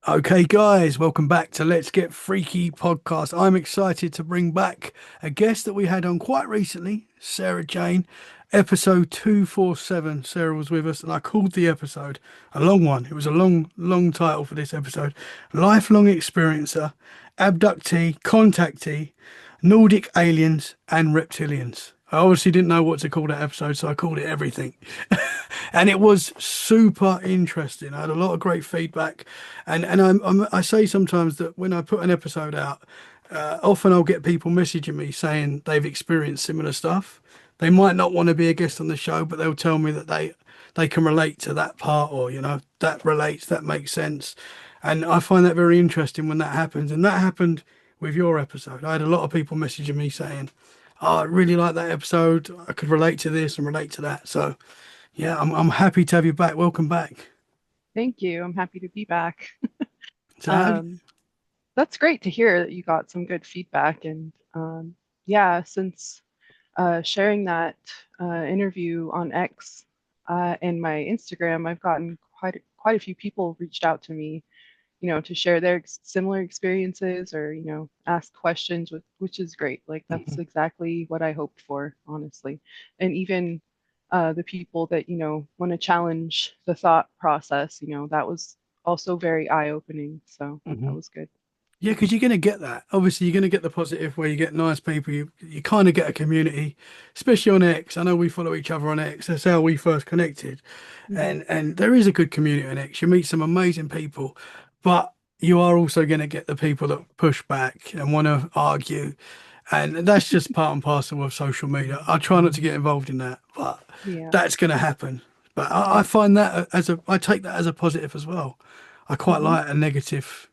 Okay, guys, welcome back to Let's Get Freaky podcast. I'm excited to bring back a guest that we had on quite recently, Sarah Jayne, episode 247. Sarah was with us, and I called the episode a long one. It was a long, long title for this episode: Lifelong Experiencer, Abductee, Contactee, Nordic Aliens, and Reptilians. I obviously didn't know what to call that episode, so I called it everything. And it was super interesting. I had a lot of great feedback, and I say sometimes that when I put an episode out, often I'll get people messaging me saying they've experienced similar stuff. They might not want to be a guest on the show, but they'll tell me that they can relate to that part, or that relates, that makes sense, and I find that very interesting when that happens. And that happened with your episode. I had a lot of people messaging me saying, "Oh, I really like that episode. I could relate to this and relate to that." So. Yeah, I'm happy to have you back. Welcome back. Thank you. I'm happy to be back. So how do Um, that's great to hear that you got some good feedback. And yeah, since sharing that interview on X and my Instagram, I've gotten quite a few people reached out to me, to share their similar experiences or ask questions, which is great. Like that's Mhm. exactly what I hoped for, honestly. And even the people that want to challenge the thought process, that was also very eye-opening. So that Mhm. was good. Yeah, because you're going to get that. Obviously, you're going to get the positive where you get nice people. You kind of get a community, especially on X. I know we follow each other on X. That's how we first connected. Hmm. And there is a good community on X. You meet some amazing people, but you are also going to get the people that push back and want to argue. And that's just part and parcel of social media. I try not to get involved in that, but Yeah. that's going to happen. But I find that I take that as a positive as well. I quite Hmm. like a negative.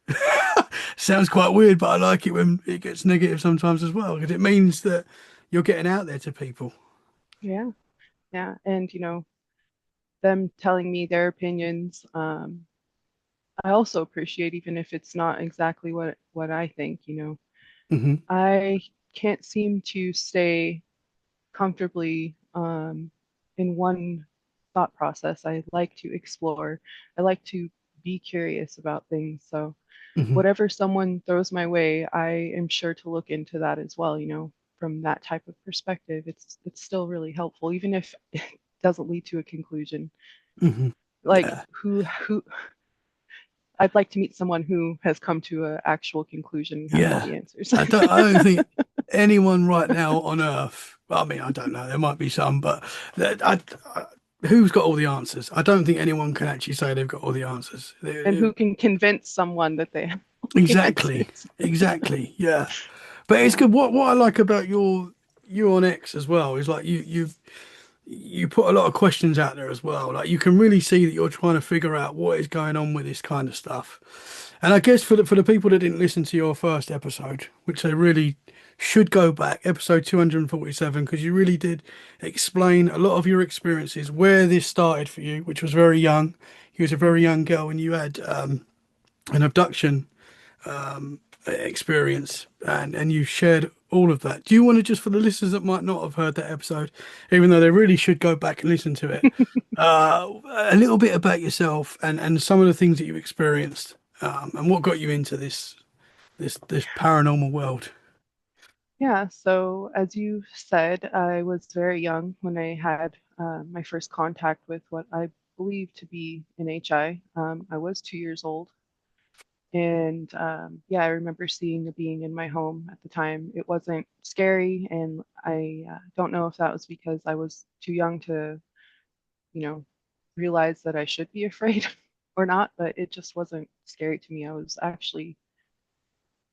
Sounds quite weird, but I like it when it gets negative sometimes as well, because it means that you're getting out there to people. Yeah. Yeah. And them telling me their opinions. I also appreciate, even if it's not exactly what I think. Hmm. I can't seem to stay comfortably in one thought process. I like to explore. I like to be curious about things. So Hmm. whatever someone throws my way, I am sure to look into that as well. From that type of perspective, it's still really helpful, even if it doesn't lead to a conclusion. Hmm. Like Yeah. who I'd like to meet someone who has come to an actual conclusion and has all Yeah. the answers. I don't think anyone right now on Earth, I mean, I don't know, there might be some, but that, who's got all the answers? I don't think anyone can actually say they've got all the answers. And who can convince someone that they have all the Exactly. answers. Exactly. Yeah. But it's Yeah. good. What I like about you on X as well is like you put a lot of questions out there as well. Like you can really see that you're trying to figure out what is going on with this kind of stuff. And I guess for the people that didn't listen to your first episode, which they really should go back, episode 247, because you really did explain a lot of your experiences, where this started for you, which was very young. You was a very young girl and you had an abduction experience, and you shared all of that. Do you want to, just for the listeners that might not have heard that episode, even though they really should go back and listen to it, a little bit about yourself and some of the things that you experienced, and what got you into this paranormal world? Yeah. So, as you said, I was very young when I had my first contact with what I believe to be an HI. I was 2 years old. And yeah, I remember seeing a being in my home at the time. It wasn't scary. And I don't know if that was because I was too young to, you know, realize that I should be afraid or not, but it just wasn't scary to me. I was actually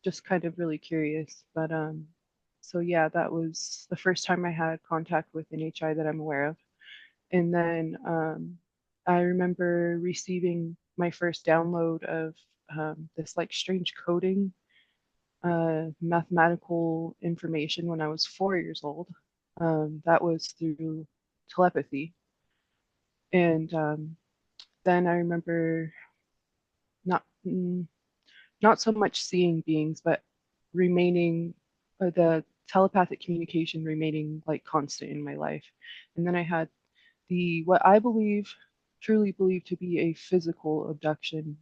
just kind of really curious. But so yeah, that was the first time I had contact with NHI that I'm aware of. And then I remember receiving my first download of this like strange coding, mathematical information when I was 4 years old. That was through telepathy. And then I remember not not so much seeing beings, but remaining the telepathic communication remaining like constant in my life. And then I had the what I believe, truly believe to be a physical abduction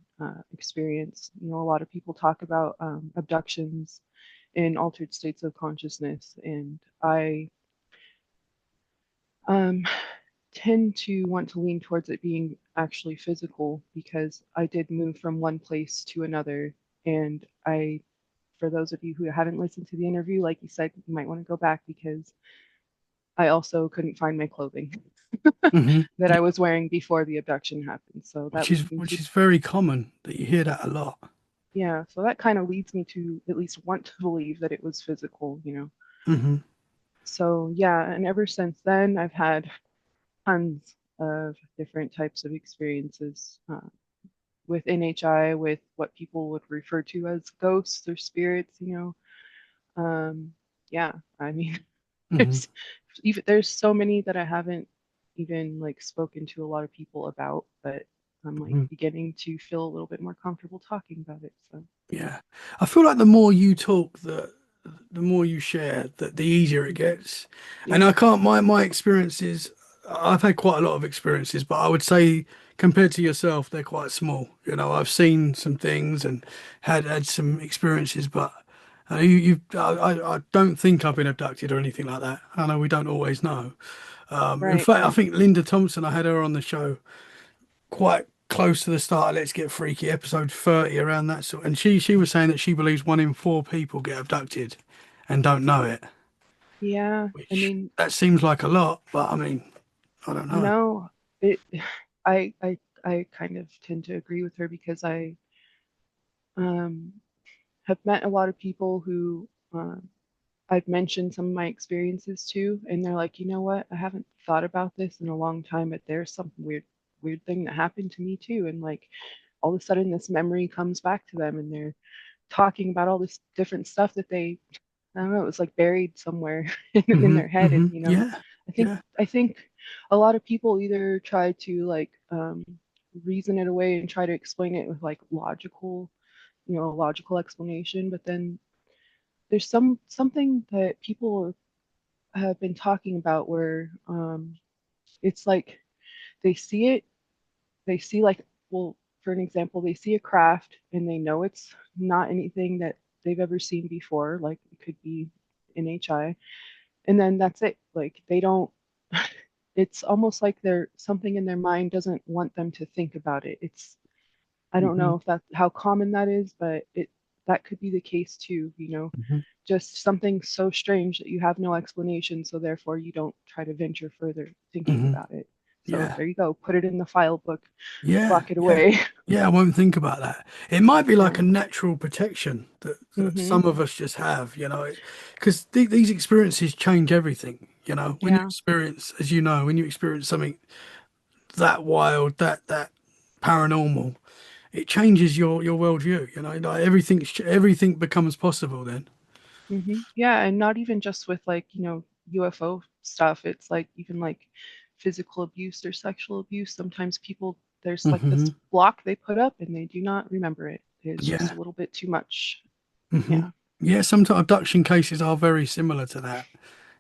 experience. You know, a lot of people talk about abductions in altered states of consciousness, and I um, tend to want to lean towards it being actually physical because I did move from one place to another. And for those of you who haven't listened to the interview, like you said, you might want to go back because I also couldn't find my clothing Hmm. that Yeah, I was wearing before the abduction happened. So that which is leads me which to, is very common that you hear that a lot. yeah, so that kind of leads me to at least want to believe that it was physical, you know. Hmm. So yeah, and ever since then, I've had tons of different types of experiences with NHI, with what people would refer to as ghosts or spirits, you know. Yeah, I mean, Hmm. there's there's so many that I haven't even like spoken to a lot of people about, but I'm like Hmm. beginning to feel a little bit more comfortable talking about it. So Yeah, I feel like the more you talk, the more you share, the easier it mhm. gets. And Yeah, I can't my experiences. I've had quite a lot of experiences, but I would say compared to yourself, they're quite small. You know, I've seen some things and had some experiences, but I don't think I've been abducted or anything like that. I know we don't always know. In right, fact, I right. think Linda Thompson, I had her on the show quite close to the start of Let's Get Freaky, episode 30, around that sort. And she was saying that she believes 1 in 4 people get abducted and don't know it, Yeah, I which mean, that seems like a lot, but I mean, I don't know. no, it. I kind of tend to agree with her because I um have met a lot of people who I've mentioned some of my experiences to, and they're like, you know what? I haven't thought about this in a long time, but there's some weird thing that happened to me too. And like all of a sudden this memory comes back to them and they're talking about all this different stuff that I don't know, it was like buried somewhere in Hmm. their head. Hmm. And you know, Yeah. I think Yeah. I think a lot of people either try to like reason it away and try to explain it with like logical explanation, but then there's something that people have been talking about where it's like they see it, they see like, well, for an example, they see a craft and they know it's not anything that they've ever seen before, like it could be NHI, and then that's it. Like they don't, it's almost like they're something in their mind doesn't want them to think about it. I don't Hmm. know if that's how common that is, but that could be the case too, you know. Hmm. Just something so strange that you have no explanation, so therefore you don't try to venture further thinking Hmm. about it. So Yeah. there you go, put it in the file book, Yeah. lock it Yeah. away. Yeah, I won't think about that. It might be like Yeah. a natural protection that Mm-hmm. some of us just have, you know, because these experiences change everything. You know, when you Yeah. experience, as you know, when you experience something that wild, that paranormal, it changes your worldview. You know, like everything becomes possible then. Yeah, and not even just with like, you know, UFO stuff. It's like even like physical abuse or sexual abuse. Sometimes people, there's like this Hmm. block they put up and they do not remember it. It's just Yeah. a little bit too much. Hmm. Yeah. Yeah. Sometimes abduction cases are very similar to that.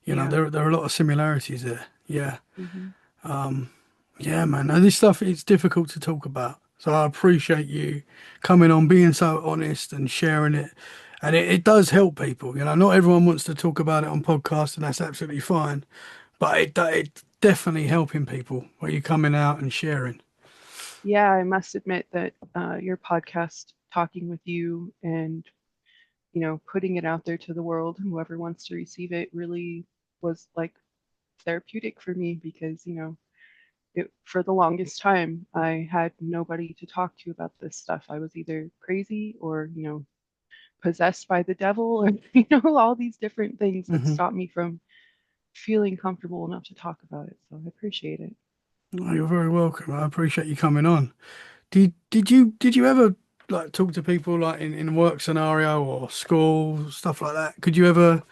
You know, Yeah. there are a lot of similarities there. Yeah. hmm Yeah, man. Now, this stuff it's difficult to talk about. So I appreciate you coming on, being so honest and sharing it. And it does help people. You know, not everyone wants to talk about it on podcasts, and that's absolutely fine. But it's definitely helping people where you're coming out and sharing. Yeah, I must admit that your podcast, talking with you and, you know, putting it out there to the world, whoever wants to receive it, really was like therapeutic for me because, you know, for the longest time, I had nobody to talk to about this stuff. I was either crazy or, you know, possessed by the devil, or, you know, all these different things that Hmm. stopped me from feeling comfortable enough to talk about it. So I appreciate it. Oh, you're very welcome. I appreciate you coming on. Did you ever like talk to people like in work scenario or school stuff like that? Could you ever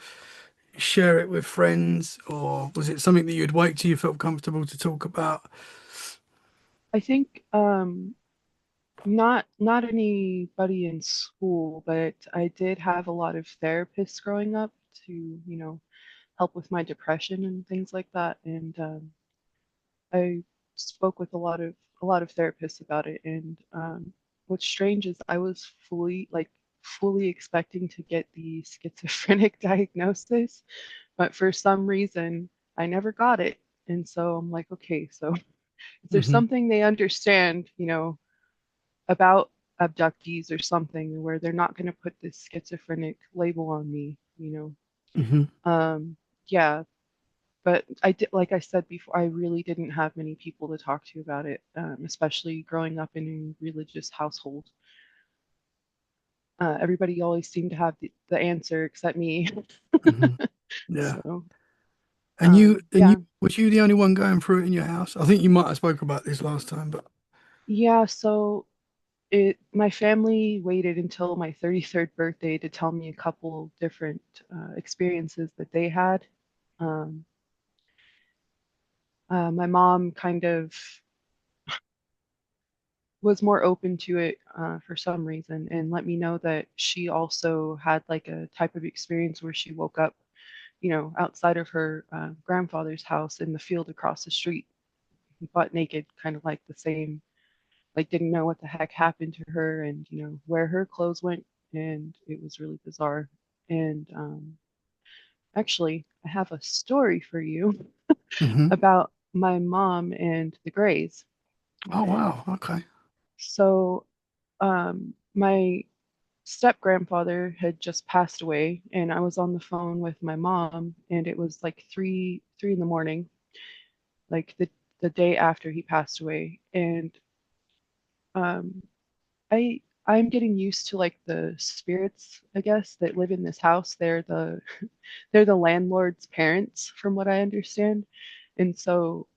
share it with friends, or was it something that you'd wait till you felt comfortable to talk about? I think not anybody in school, but I did have a lot of therapists growing up to, you know, help with my depression and things like that. And I spoke with a lot of therapists about it, and what's strange is I was fully expecting to get the schizophrenic diagnosis, but for some reason I never got it. And so I'm like, okay, so is there Hmm. something they understand, about abductees or something where they're not going to put this schizophrenic label on me? Hmm. Yeah, but I did, like I said before, I really didn't have many people to talk to about it, especially growing up in a religious household. Everybody always seemed to have the answer except me. Hmm. Yeah. So, And you, yeah. was you the only one going through it in your house? I think you might have spoke about this last time, but Yeah, so my family waited until my 33rd birthday to tell me a couple different experiences that they had. Um, my mom kind of was more open to it for some reason and let me know that she also had like a type of experience where she woke up, outside of her grandfather's house in the field across the street, butt naked, kind of like the same, like didn't know what the heck happened to her and, where her clothes went. And it was really bizarre. And actually, I have a story for you hmm. about my mom and the Greys. Oh wow, okay. So, my step grandfather had just passed away, and I was on the phone with my mom, and it was like three in the morning, like the day after he passed away. And um, I'm getting used to like the spirits, I guess, that live in this house. They're the landlord's parents, from what I understand. And so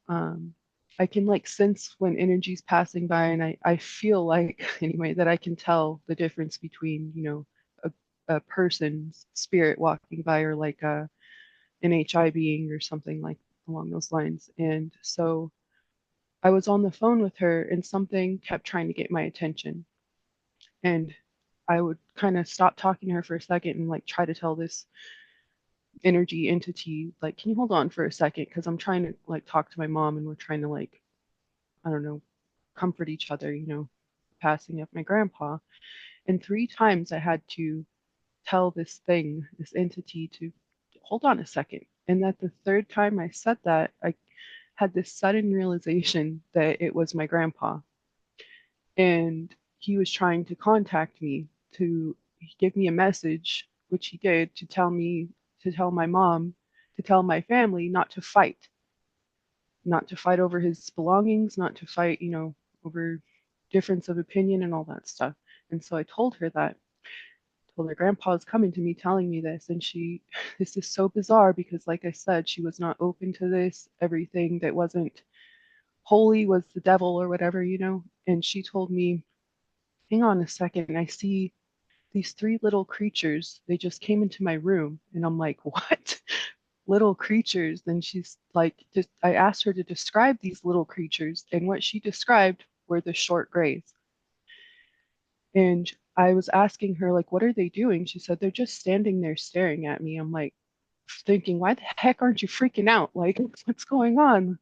I can like sense when energy's passing by, and I feel like anyway that I can tell the difference between, a person's spirit walking by or like an HI being or something like along those lines. And so I was on the phone with her and something kept trying to get my attention. And I would kind of stop talking to her for a second and like try to tell this energy entity, like, can you hold on for a second? Because I'm trying to like talk to my mom and we're trying to like, I don't know, comfort each other, passing of my grandpa. And three times I had to tell this thing, this entity to hold on a second. And that the third time I said that, I had this sudden realization that it was my grandpa. And he was trying to contact me to give me a message, which he did, to tell my mom, to tell my family not to fight over his belongings, not to fight, over difference of opinion and all that stuff. And so I told her that, told her grandpa's coming to me telling me this. And this is so bizarre because, like I said, she was not open to this. Everything that wasn't holy was the devil or whatever. And she told me, hang on a second, I see these three little creatures. They just came into my room. And I'm like, what? Little creatures? And she's like, just, I asked her to describe these little creatures. And what she described were the short grays. And I was asking her, like, what are they doing? She said, they're just standing there staring at me. I'm like, thinking, why the heck aren't you freaking out? Like, what's going on?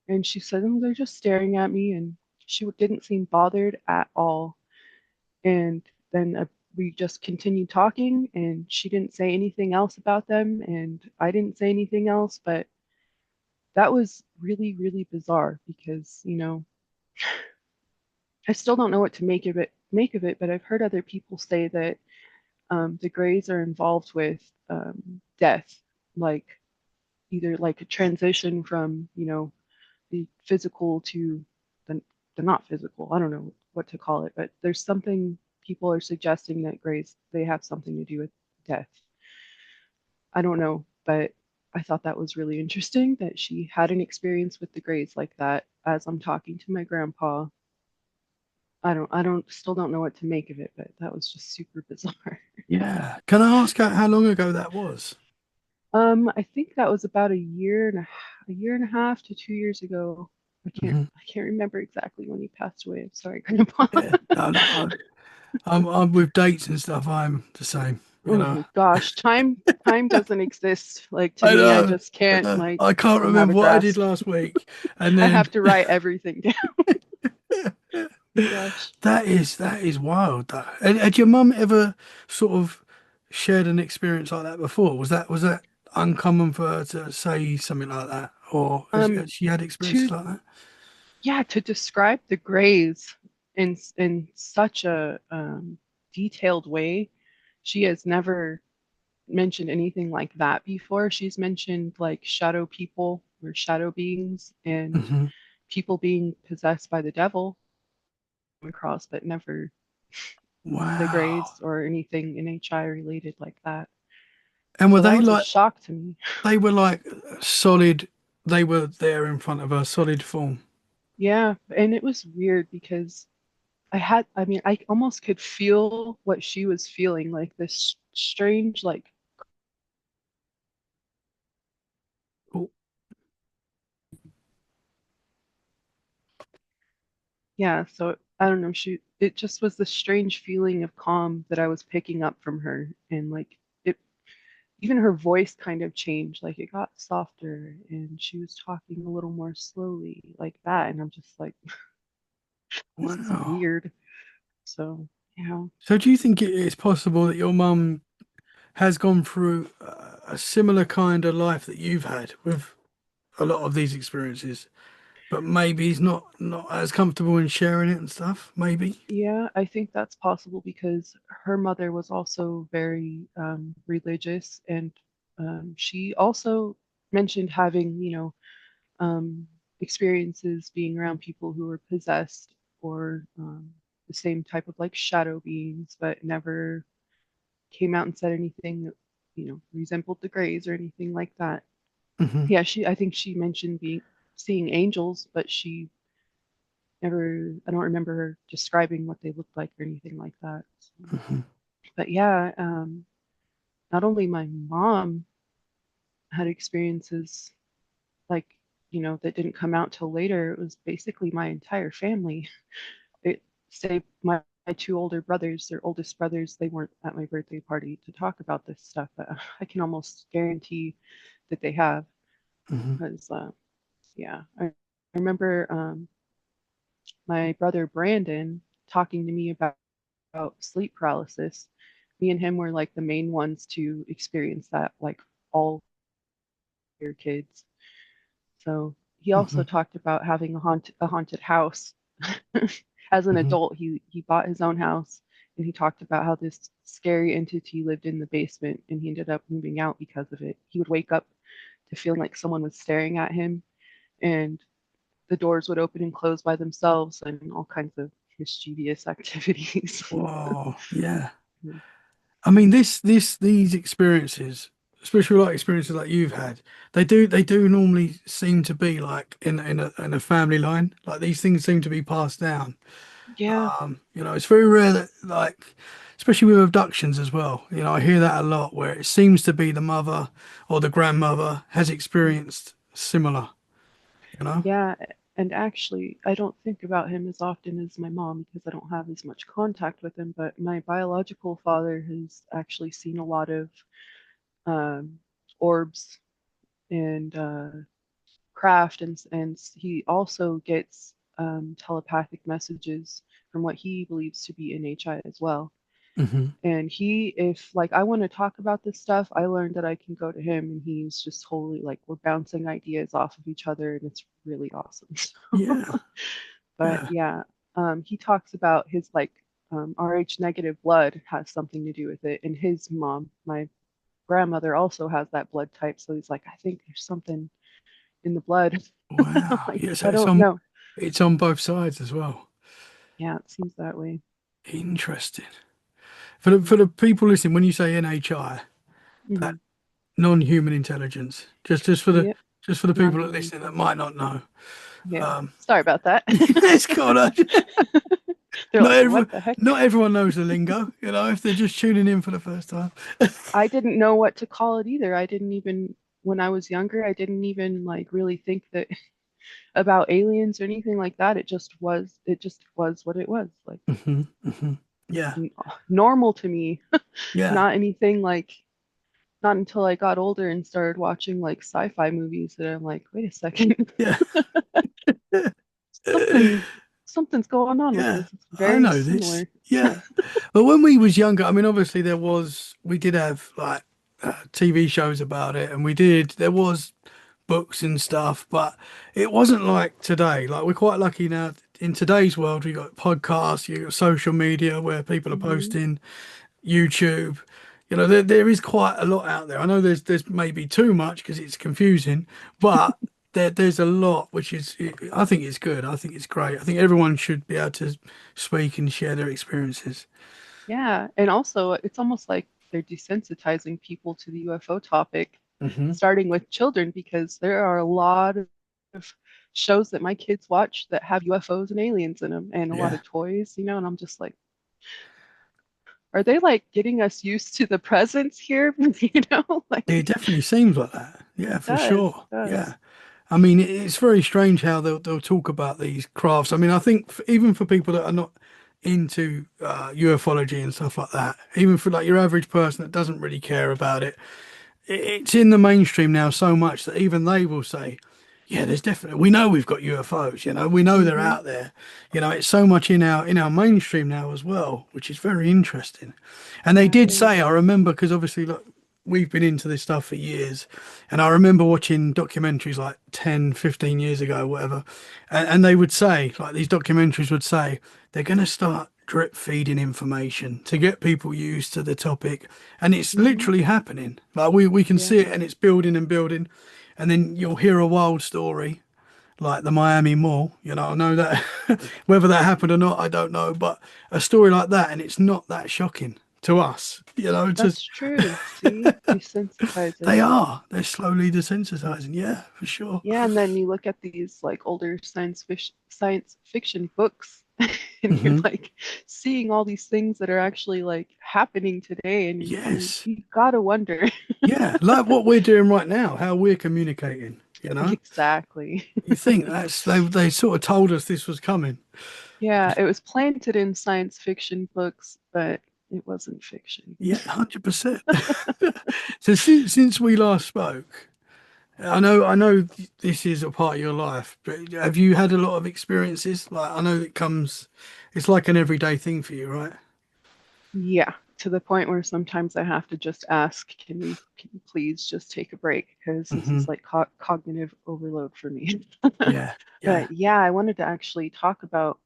And she said, oh, they're just staring at me. And she didn't seem bothered at all. And then we just continued talking, and she didn't say anything else about them, and I didn't say anything else. But that was really, really bizarre because, I still don't know what to make of it, but I've heard other people say that the Greys are involved with death, like either like a transition from, the physical to the not physical. I don't know what to call it, but there's something people are suggesting that Greys they have something to do with death. I don't know, but I thought that was really interesting that she had an experience with the Greys like that as I'm talking to my grandpa. Still don't know what to make of it, but that was just super bizarre. Yeah. Can I ask how long ago that was? I think that was about a year and a half to 2 years ago. Hmm. I can't remember exactly when he passed away. I'm sorry, Grandpa. Yeah. No, no, I'm with dates and stuff. I'm the same. You Oh know. my gosh, time doesn't exist. Like to I me, I know. just can't like I can't don't have remember a what I did grasp. last week, and I then have to write everything down. Oh gosh. That is wild. Had your mum ever sort of shared an experience like that before? Was that uncommon for her to say something like that, or Um, has she had experiences to like that? yeah, to describe the Greys in such a detailed way, she has never mentioned anything like that before. She's mentioned like shadow people or shadow beings and Hmm. people being possessed by the devil across, but never the Wow. Greys or anything NHI related like that. And were So that they was a like shock to me. they were like solid? They were there in front of her, solid form. Yeah, and it was weird because I mean, I almost could feel what she was feeling, like this strange, like, Oh, yeah. So I don't know, it just was this strange feeling of calm that I was picking up from her. And like, it, even her voice kind of changed, like, it got softer and she was talking a little more slowly, like that. And I'm just like, this is wow. weird. So, yeah. So do you think it is possible that your mum has gone through a similar kind of life that you've had with a lot of these experiences, but maybe he's not as comfortable in sharing it and stuff? Maybe. Yeah, I think that's possible because her mother was also very religious, and she also mentioned having, um, experiences being around people who were possessed or the same type of like shadow beings, but never came out and said anything that, resembled the Greys or anything like that. Hmm. Yeah, I think she mentioned being seeing angels, but she never, I don't remember her describing what they looked like or anything like that. So, Hmm. but yeah, not only my mom had experiences like, that didn't come out till later, it was basically my entire family. It say my two older brothers, their oldest brothers, they weren't at my birthday party to talk about this stuff, but I can almost guarantee that they have Hmm. because, yeah, I remember my brother Brandon talking to me about sleep paralysis. Me and him were like the main ones to experience that, like all your kids. So he also Hmm. talked about having a haunted house. As an Hmm. adult, he bought his own house and he talked about how this scary entity lived in the basement and he ended up moving out because of it. He would wake up to feeling like someone was staring at him and the doors would open and close by themselves and all kinds of mischievous activities. Whoa, yeah. I mean, these experiences, especially like experiences like you've had, they do normally seem to be like in a family line. Like these things seem to be passed down. Yeah, It's very rare that like, especially with abductions as well. I hear that a lot where it seems to be the mother or the grandmother has experienced similar. You know. yeah. And actually, I don't think about him as often as my mom because I don't have as much contact with him. But my biological father has actually seen a lot of um, orbs and craft, and he also gets telepathic messages from what he believes to be NHI as well. Hmm. And if like I want to talk about this stuff, I learned that I can go to him and he's just totally like we're bouncing ideas off of each other and it's really awesome. Yeah. But Yeah. yeah, he talks about his like RH negative blood has something to do with it. And his mom, my grandmother, also has that blood type. So he's like, I think there's something in the blood. Wow. Like, Yeah. So I it's don't on know. it's on both sides as well. Yeah, it seems that way. Interesting. For the people listening, when you say NHI, that Mm-hmm. non-human intelligence, Yep, just for the people that non-human listen that might intelligence. not know. Yeah, Um, sorry about that. it's cool. They're Not like, everyone, what the heck? not everyone knows the lingo. If they're just tuning in for the first time. I didn't know what to call it either. I didn't even, when I was younger, I didn't even like really think that about aliens or anything like that. It just was what it was. Like Hmm. Hmm. Yeah. n- normal to me, Yeah. not anything like, not until I got older and started watching like sci-fi movies that I'm like, wait a second, Yeah. something, something's going on with Yeah, this. It's I very know this. similar. Yeah. But when we was younger, I mean, obviously we did have like TV shows about it, and there was books and stuff, but it wasn't like today. Like we're quite lucky now in today's world. We got podcasts, you got social media where people are Hmm. posting, YouTube. There is quite a lot out there. I know there's maybe too much because it's confusing, but there's a lot which is I think it's good. I think it's great. I think everyone should be able to speak and share their experiences. Yeah, and also it's almost like they're desensitizing people to the UFO topic, Hmm. starting with children, because there are a lot of shows that my kids watch that have UFOs and aliens in them, and a lot Yeah, of toys, and I'm just like, are they like getting us used to the presence here? it Like definitely seems like that. Yeah, it for does, sure. it does. Yeah. I mean, it's very strange how they'll talk about these crafts. I mean, I think even for people that are not into ufology and stuff like that, even for like your average person that doesn't really care about it, it's in the mainstream now so much that even they will say, yeah, there's definitely, we know we've got UFOs, we know they're Hmm. out there. It's so much in our mainstream now as well, which is very interesting. And they Yeah, it did is. say, I remember, because obviously, look, we've been into this stuff for years, and I remember watching documentaries like 10, 15 years ago, whatever, and they would say, like these documentaries would say, they're going to start drip feeding information to get people used to the topic, and it's Hmm. literally happening. Like we can Yeah, see it, and it's building and building, and then you'll hear a wild story like the Miami Mall. I know that whether that happened or not, I don't know, but a story like that, and it's not that shocking to us. To that's true. See, they desensitizing. are. They're slowly desensitizing. Yeah, for sure. Yeah, and then you look at these like older science fiction books, and you're Hmm. like seeing all these things that are actually like happening today, and Yes. you gotta wonder. Yeah, like what we're doing right now, how we're communicating. Exactly. You think they sort of told us this was coming. Yeah, it was planted in science fiction books, but it wasn't fiction. Yeah, 100%. So since we last spoke, I know this is a part of your life, but have you had a lot of experiences? Like I know it's like an everyday thing for you, right? Yeah, to the point where sometimes I have to just ask, can you please just take a break? Because this Hmm. is like cognitive overload for me. Yeah, yeah. But yeah, I wanted to actually talk about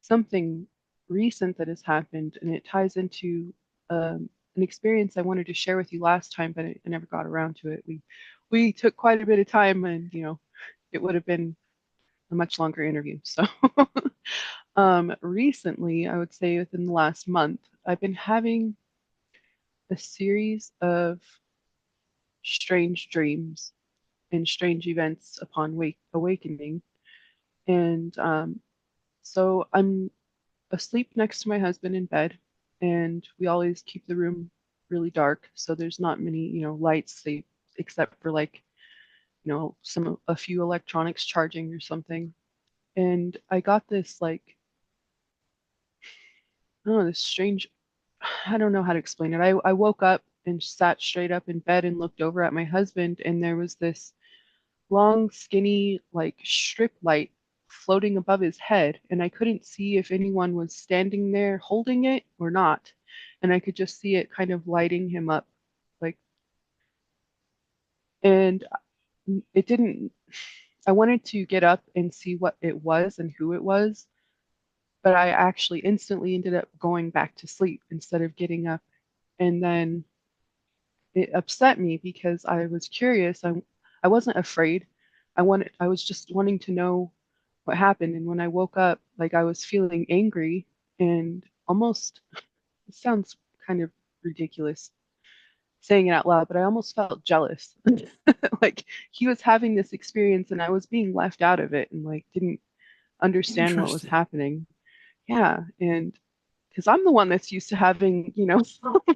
something recent that has happened, and it ties into an experience I wanted to share with you last time, but I never got around to it. We took quite a bit of time, and it would have been a much longer interview. So recently, I would say within the last month, I've been having a series of strange dreams and strange events upon awakening. And so I'm asleep next to my husband in bed, and we always keep the room really dark. So there's not many, lights, except for like, a few electronics charging or something. And I got this like, I don't know, this strange, I don't know how to explain it. I woke up and sat straight up in bed and looked over at my husband, and there was this long, skinny, like strip light floating above his head, and I couldn't see if anyone was standing there holding it or not. And I could just see it kind of lighting him up, like, and it didn't. I wanted to get up and see what it was and who it was, but I actually instantly ended up going back to sleep instead of getting up. And then it upset me because I was curious. I wasn't afraid. I was just wanting to know what happened. And when I woke up, like I was feeling angry and almost, it sounds kind of ridiculous saying it out loud, but I almost felt jealous. Like he was having this experience and I was being left out of it and like didn't understand what was Interesting. happening. Yeah. And because I'm the one that's used to having,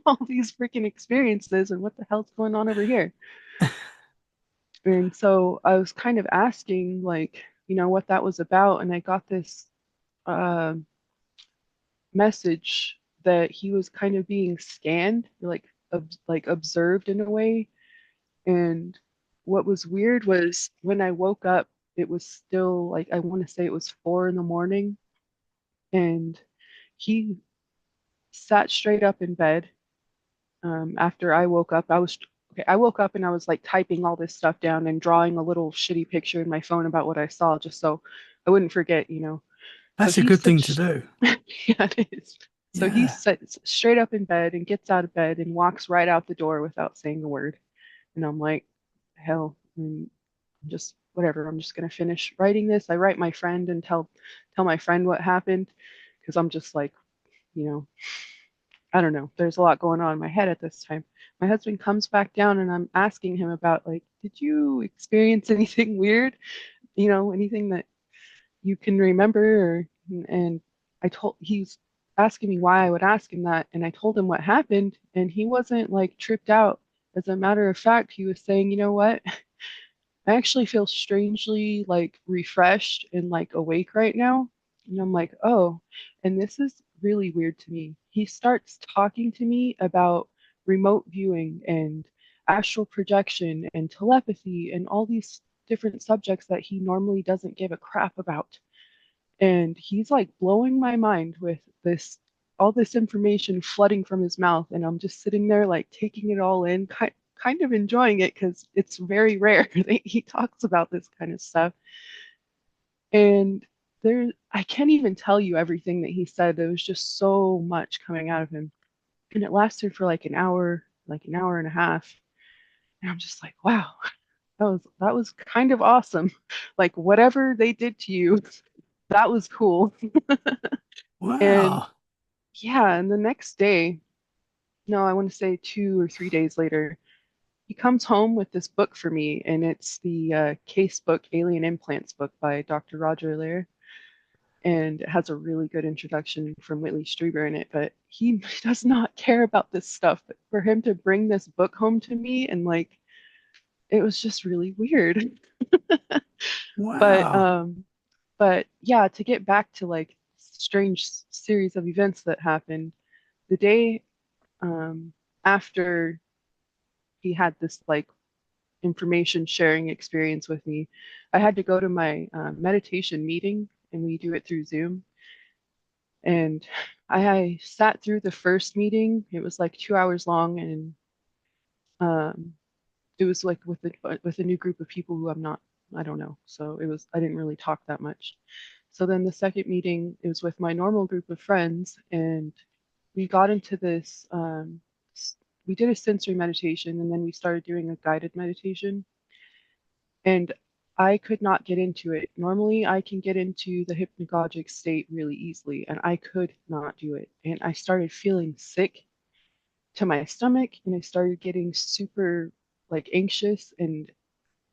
all these freaking experiences and what the hell's going on over here. And so I was kind of asking, like, what that was about. And I got this uh, message that he was kind of being scanned, like observed in a way. And what was weird was when I woke up, it was still like, I want to say it was 4 in the morning. And he sat straight up in bed. After I woke up, okay. I woke up and I was like typing all this stuff down and drawing a little shitty picture in my phone about what I saw, just so I wouldn't forget. So That's a he good thing to sits, do. yeah, it is. So he Yeah. sits straight up in bed and gets out of bed and walks right out the door without saying a word. And I'm like, hell, just whatever. I'm just gonna finish writing this. I write my friend and tell my friend what happened, because I'm just like, you know, I don't know. There's a lot going on in my head at this time. My husband comes back down and I'm asking him about, like, did you experience anything weird? Anything that you can remember? And he's asking me why I would ask him that, and I told him what happened, and he wasn't like tripped out. As a matter of fact, he was saying, you know what? I actually feel strangely like refreshed and like awake right now. And I'm like, oh, and this is really weird to me. He starts talking to me about remote viewing and astral projection and telepathy and all these different subjects that he normally doesn't give a crap about. And he's like blowing my mind with all this information flooding from his mouth. And I'm just sitting there like taking it all in, kind of enjoying it, because it's very rare that he talks about this kind of stuff. And I can't even tell you everything that he said. There was just so much coming out of him. And it lasted for like an hour and a half. And I'm just like, wow, that was kind of awesome. Like, whatever they did to you, that was cool. And Wow. yeah, and the next day, no, I want to say 2 or 3 days later, he comes home with this book for me, and it's the case book, Alien Implants book by Dr. Roger Lair. And it has a really good introduction from Whitley Strieber in it. But he does not care about this stuff. But for him to bring this book home to me, and like, it was just really weird. But Wow. um, but yeah, to get back to like strange series of events that happened, the day after he had this like information sharing experience with me, I had to go to my meditation meeting, and we do it through Zoom. And I sat through the first meeting. It was like 2 hours long, and um, it was like with a new group of people who I don't know. So I didn't really talk that much. So then the second meeting, it was with my normal group of friends, and we got into this. We did a sensory meditation, and then we started doing a guided meditation. And I could not get into it. Normally, I can get into the hypnagogic state really easily, and I could not do it. And I started feeling sick to my stomach, and I started getting super like anxious and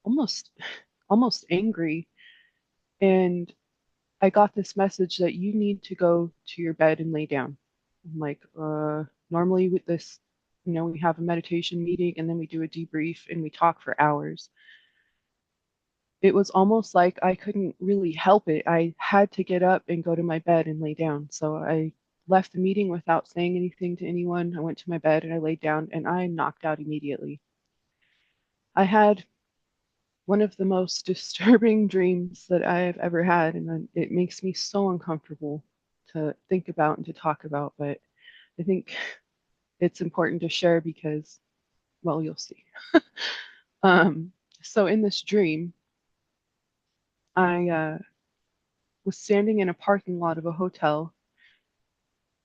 almost almost angry. And I got this message that you need to go to your bed and lay down. I'm like, normally with this, we have a meditation meeting and then we do a debrief and we talk for hours. It was almost like I couldn't really help it. I had to get up and go to my bed and lay down. So I left the meeting without saying anything to anyone. I went to my bed and I laid down and I knocked out immediately. I had one of the most disturbing dreams that I have ever had, and it makes me so uncomfortable to think about and to talk about. But I think it's important to share because, well, you'll see. Um, so in this dream, I was standing in a parking lot of a hotel,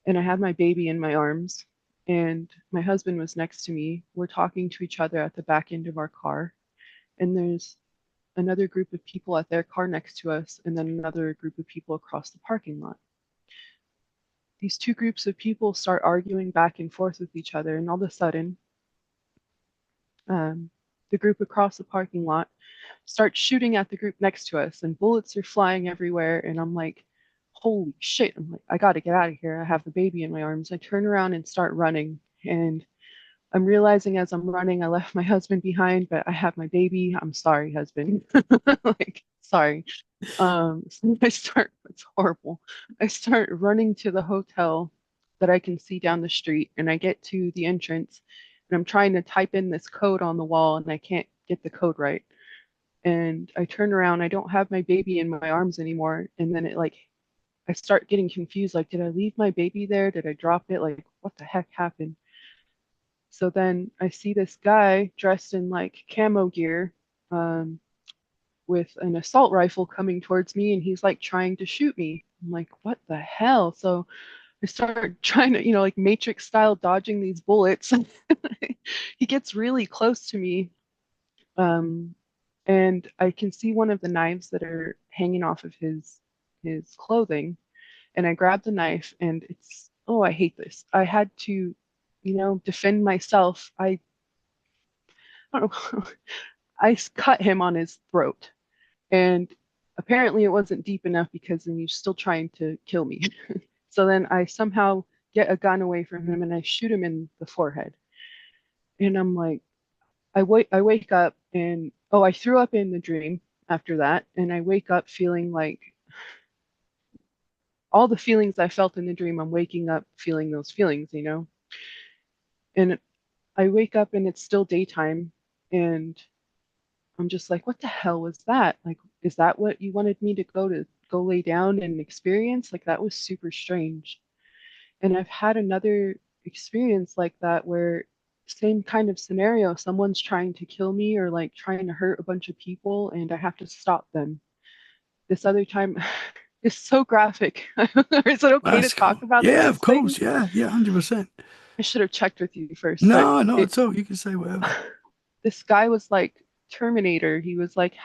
and I had my baby in my arms, and my husband was next to me. We're talking to each other at the back end of our car, and there's another group of people at their car next to us, and then another group of people across the parking lot. These two groups of people start arguing back and forth with each other, and all of a sudden, um, the group across the parking lot starts shooting at the group next to us, and bullets are flying everywhere. And I'm like, holy shit. I'm like, I got to get out of here. I have the baby in my arms. I turn around and start running. And I'm realizing as I'm running, I left my husband behind, but I have my baby. I'm sorry, husband. Like, sorry. So it's horrible. I start running to the hotel that I can see down the street, and I get to the entrance, and I'm trying to type in this code on the wall, and I can't get the code right. and I turn around, I don't have my baby in my arms anymore, and then it like I start getting confused, like, did I leave my baby there? Did I drop it? Like, what the heck happened? So then I see this guy dressed in like camo gear, um, with an assault rifle coming towards me, and he's like trying to shoot me. I'm like, what the hell? So I start trying to, like Matrix style dodging these bullets. He gets really close to me, um, and I can see one of the knives that are hanging off of his clothing. And I grab the knife, and oh, I hate this. I had to, defend myself. I don't know. I cut him on his throat, and apparently it wasn't deep enough because then he's still trying to kill me. So then I somehow get a gun away from him and I shoot him in the forehead. And I'm like, I wake up and oh, I threw up in the dream after that, and I wake up feeling like all the feelings I felt in the dream. I'm waking up feeling those feelings. And I wake up and it's still daytime, and I'm just like, what the hell was that? Like, is that what you wanted me to go lay down and experience? Like, that was super strange. And I've had another experience like that where same kind of scenario, someone's trying to kill me or like trying to hurt a bunch of people and I have to stop them. This other time is so graphic. Is it okay to That's talk cool. about Yeah, these of course. things? Yeah, yeah, 100%. I should have checked with you first, but No, not it at all. You can say whatever. this guy was like Terminator. He was like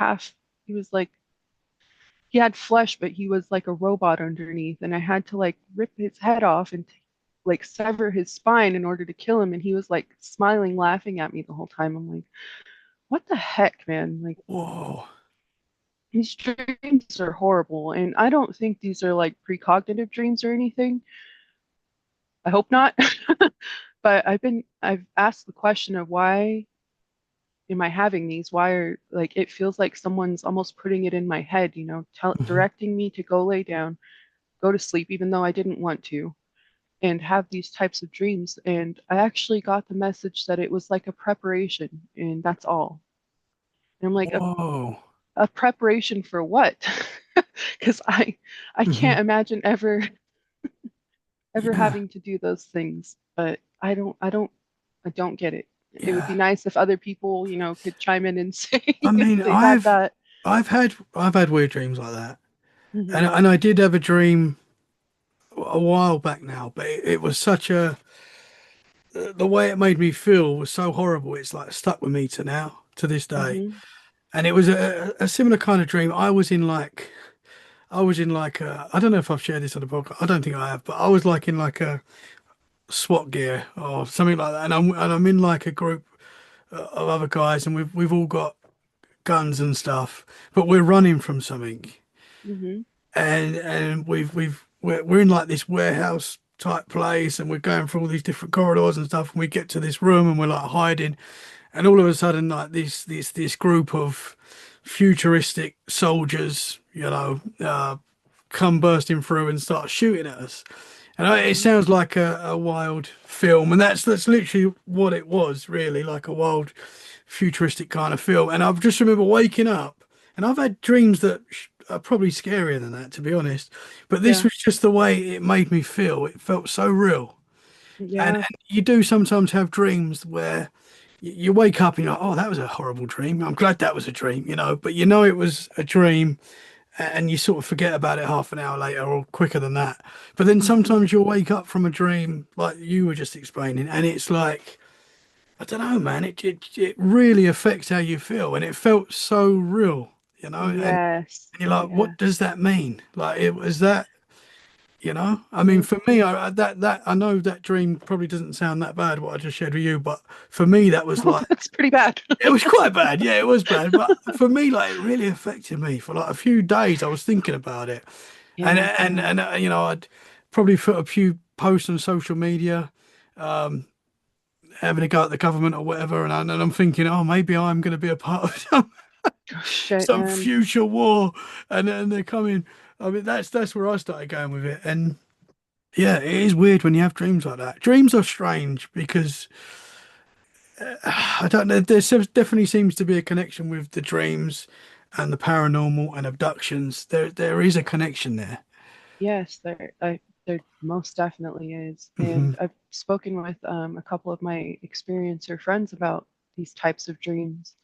he was like he had flesh, but he was like a robot underneath, and I had to like rip his head off and like sever his spine in order to kill him. And he was like smiling, laughing at me the whole time. I'm like, what the heck, man? Like, Whoa. these dreams are horrible, and I don't think these are like precognitive dreams or anything. I hope not. But I've asked the question of why am I having these? Why are like it feels like someone's almost putting it in my head, Mhm. directing me to go lay down, go to sleep, even though I didn't want to, and have these types of dreams. And I actually got the message that it was like a preparation, and that's all. And I'm like, Whoa. a preparation for what? Because I Hmm. can't imagine ever Yeah, having to do those things. But I don't get it. It would be yeah. nice if other people, could chime in and say I if mean, they've had that. I've had weird dreams like that, and Hmm. and I did have a dream a while back now, but it was such a the way it made me feel was so horrible. It's like stuck with me to now, to this day. Hmm. And it was a similar kind of dream. I was in like I don't know if I've shared this on the podcast. I don't think I have, but I was like in like a SWAT gear or something like that, and I'm in like a group of other guys, and we've all got guns and stuff, but we're running from something, Hmm. and we're in like this warehouse type place, and we're going through all these different corridors and stuff, and we get to this room, and we're like hiding, and all of a sudden, like this group of futuristic soldiers, come bursting through and start shooting at us. And it Hmm. sounds like a wild film, and that's literally what it was, really, like a wild, futuristic kind of film. And I just remember waking up, and I've had dreams that are probably scarier than that, to be honest. But this Yeah. was just the way it made me feel. It felt so real. And, Yeah. and you do sometimes have dreams where you wake up and you're like, oh, that was a horrible dream. I'm glad that was a dream, but you know it was a dream and you sort of forget about it half an hour later or quicker than that. But then Hmm. sometimes you'll wake up from a dream like you were just explaining, and it's like, I don't know, man, it really affects how you feel. And it felt so real, and Yes. you're like, Yeah. what does that mean? Like, it was that. I mean, Hmm. for me, that I know that dream probably doesn't sound that bad what I just shared with you, but for me, that was No, like that's pretty bad. it was quite bad. Yeah, it was bad. But for me, like it really affected me for like a few days. I was thinking about it, and Yeah. and Yeah. and I'd probably put a few posts on social media, having a go at the government or whatever, and I'm thinking, oh, maybe I'm going to be a part of Oh, shit, some man. future war, and then they're coming. I mean, that's where I started going with it, and yeah, it is weird when you have dreams like that. Dreams are strange because I don't know. Definitely seems to be a connection with the dreams and the paranormal and abductions. There is a connection there. Yes, there most definitely is. Hmm. And I've spoken with a couple of my experiencer friends about these types of dreams,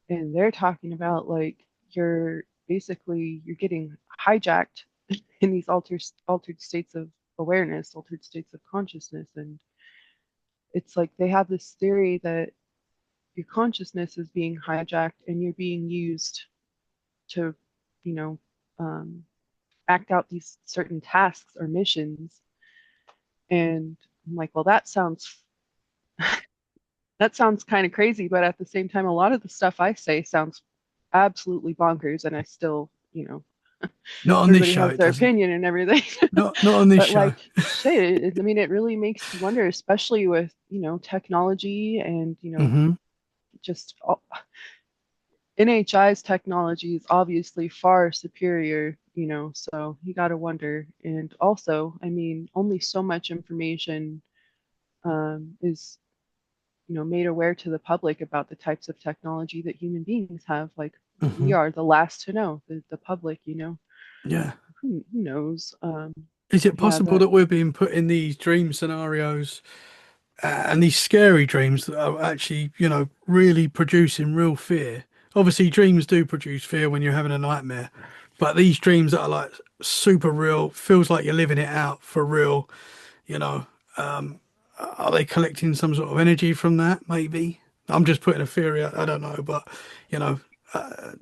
and they're talking about like you're getting hijacked in these altered states of awareness, altered states of consciousness, and it's like they have this theory that your consciousness is being hijacked and you're being used to, you know, um, act out these certain tasks or missions. And I'm like, well, that sounds kind of crazy, but at the same time, a lot of the stuff I say sounds absolutely bonkers, and I still, Not on this everybody show, has it their doesn't. opinion and everything. Not on this But show. like, shit, I mean, it really makes you wonder, especially with, technology and, Hmm. just NHI's technology is obviously far superior, so you got to wonder. And also, I mean, only so much information is, made aware to the public about the types of technology that human beings have. Like, we Hmm. are the last to know, the public, Yeah. who knows? Is it Yeah, possible that, that we're being put in these dream scenarios and these scary dreams that are actually, really producing real fear? Obviously, dreams do produce fear when you're having a nightmare, but these dreams that are like super real, feels like you're living it out for real, you know, are they collecting some sort of energy from that? Maybe. I'm just putting a theory. I don't know, but you know,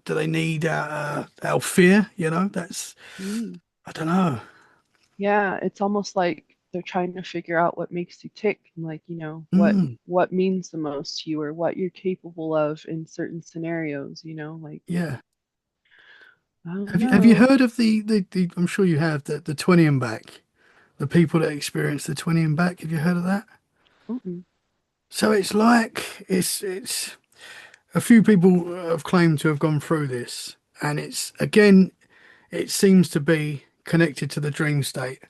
do they need our fear? That's mm, I don't know. yeah, it's almost like they're trying to figure out what makes you tick, and like, Mm, what means the most to you or what you're capable of in certain scenarios, like, yeah. I don't Have you know. heard of the I'm sure you have the 20 and back, the people that experience the 20 and back. Have you heard of that? Mm-mm. So it's like it's a few people have claimed to have gone through this, and it's again it seems to be connected to the dream state.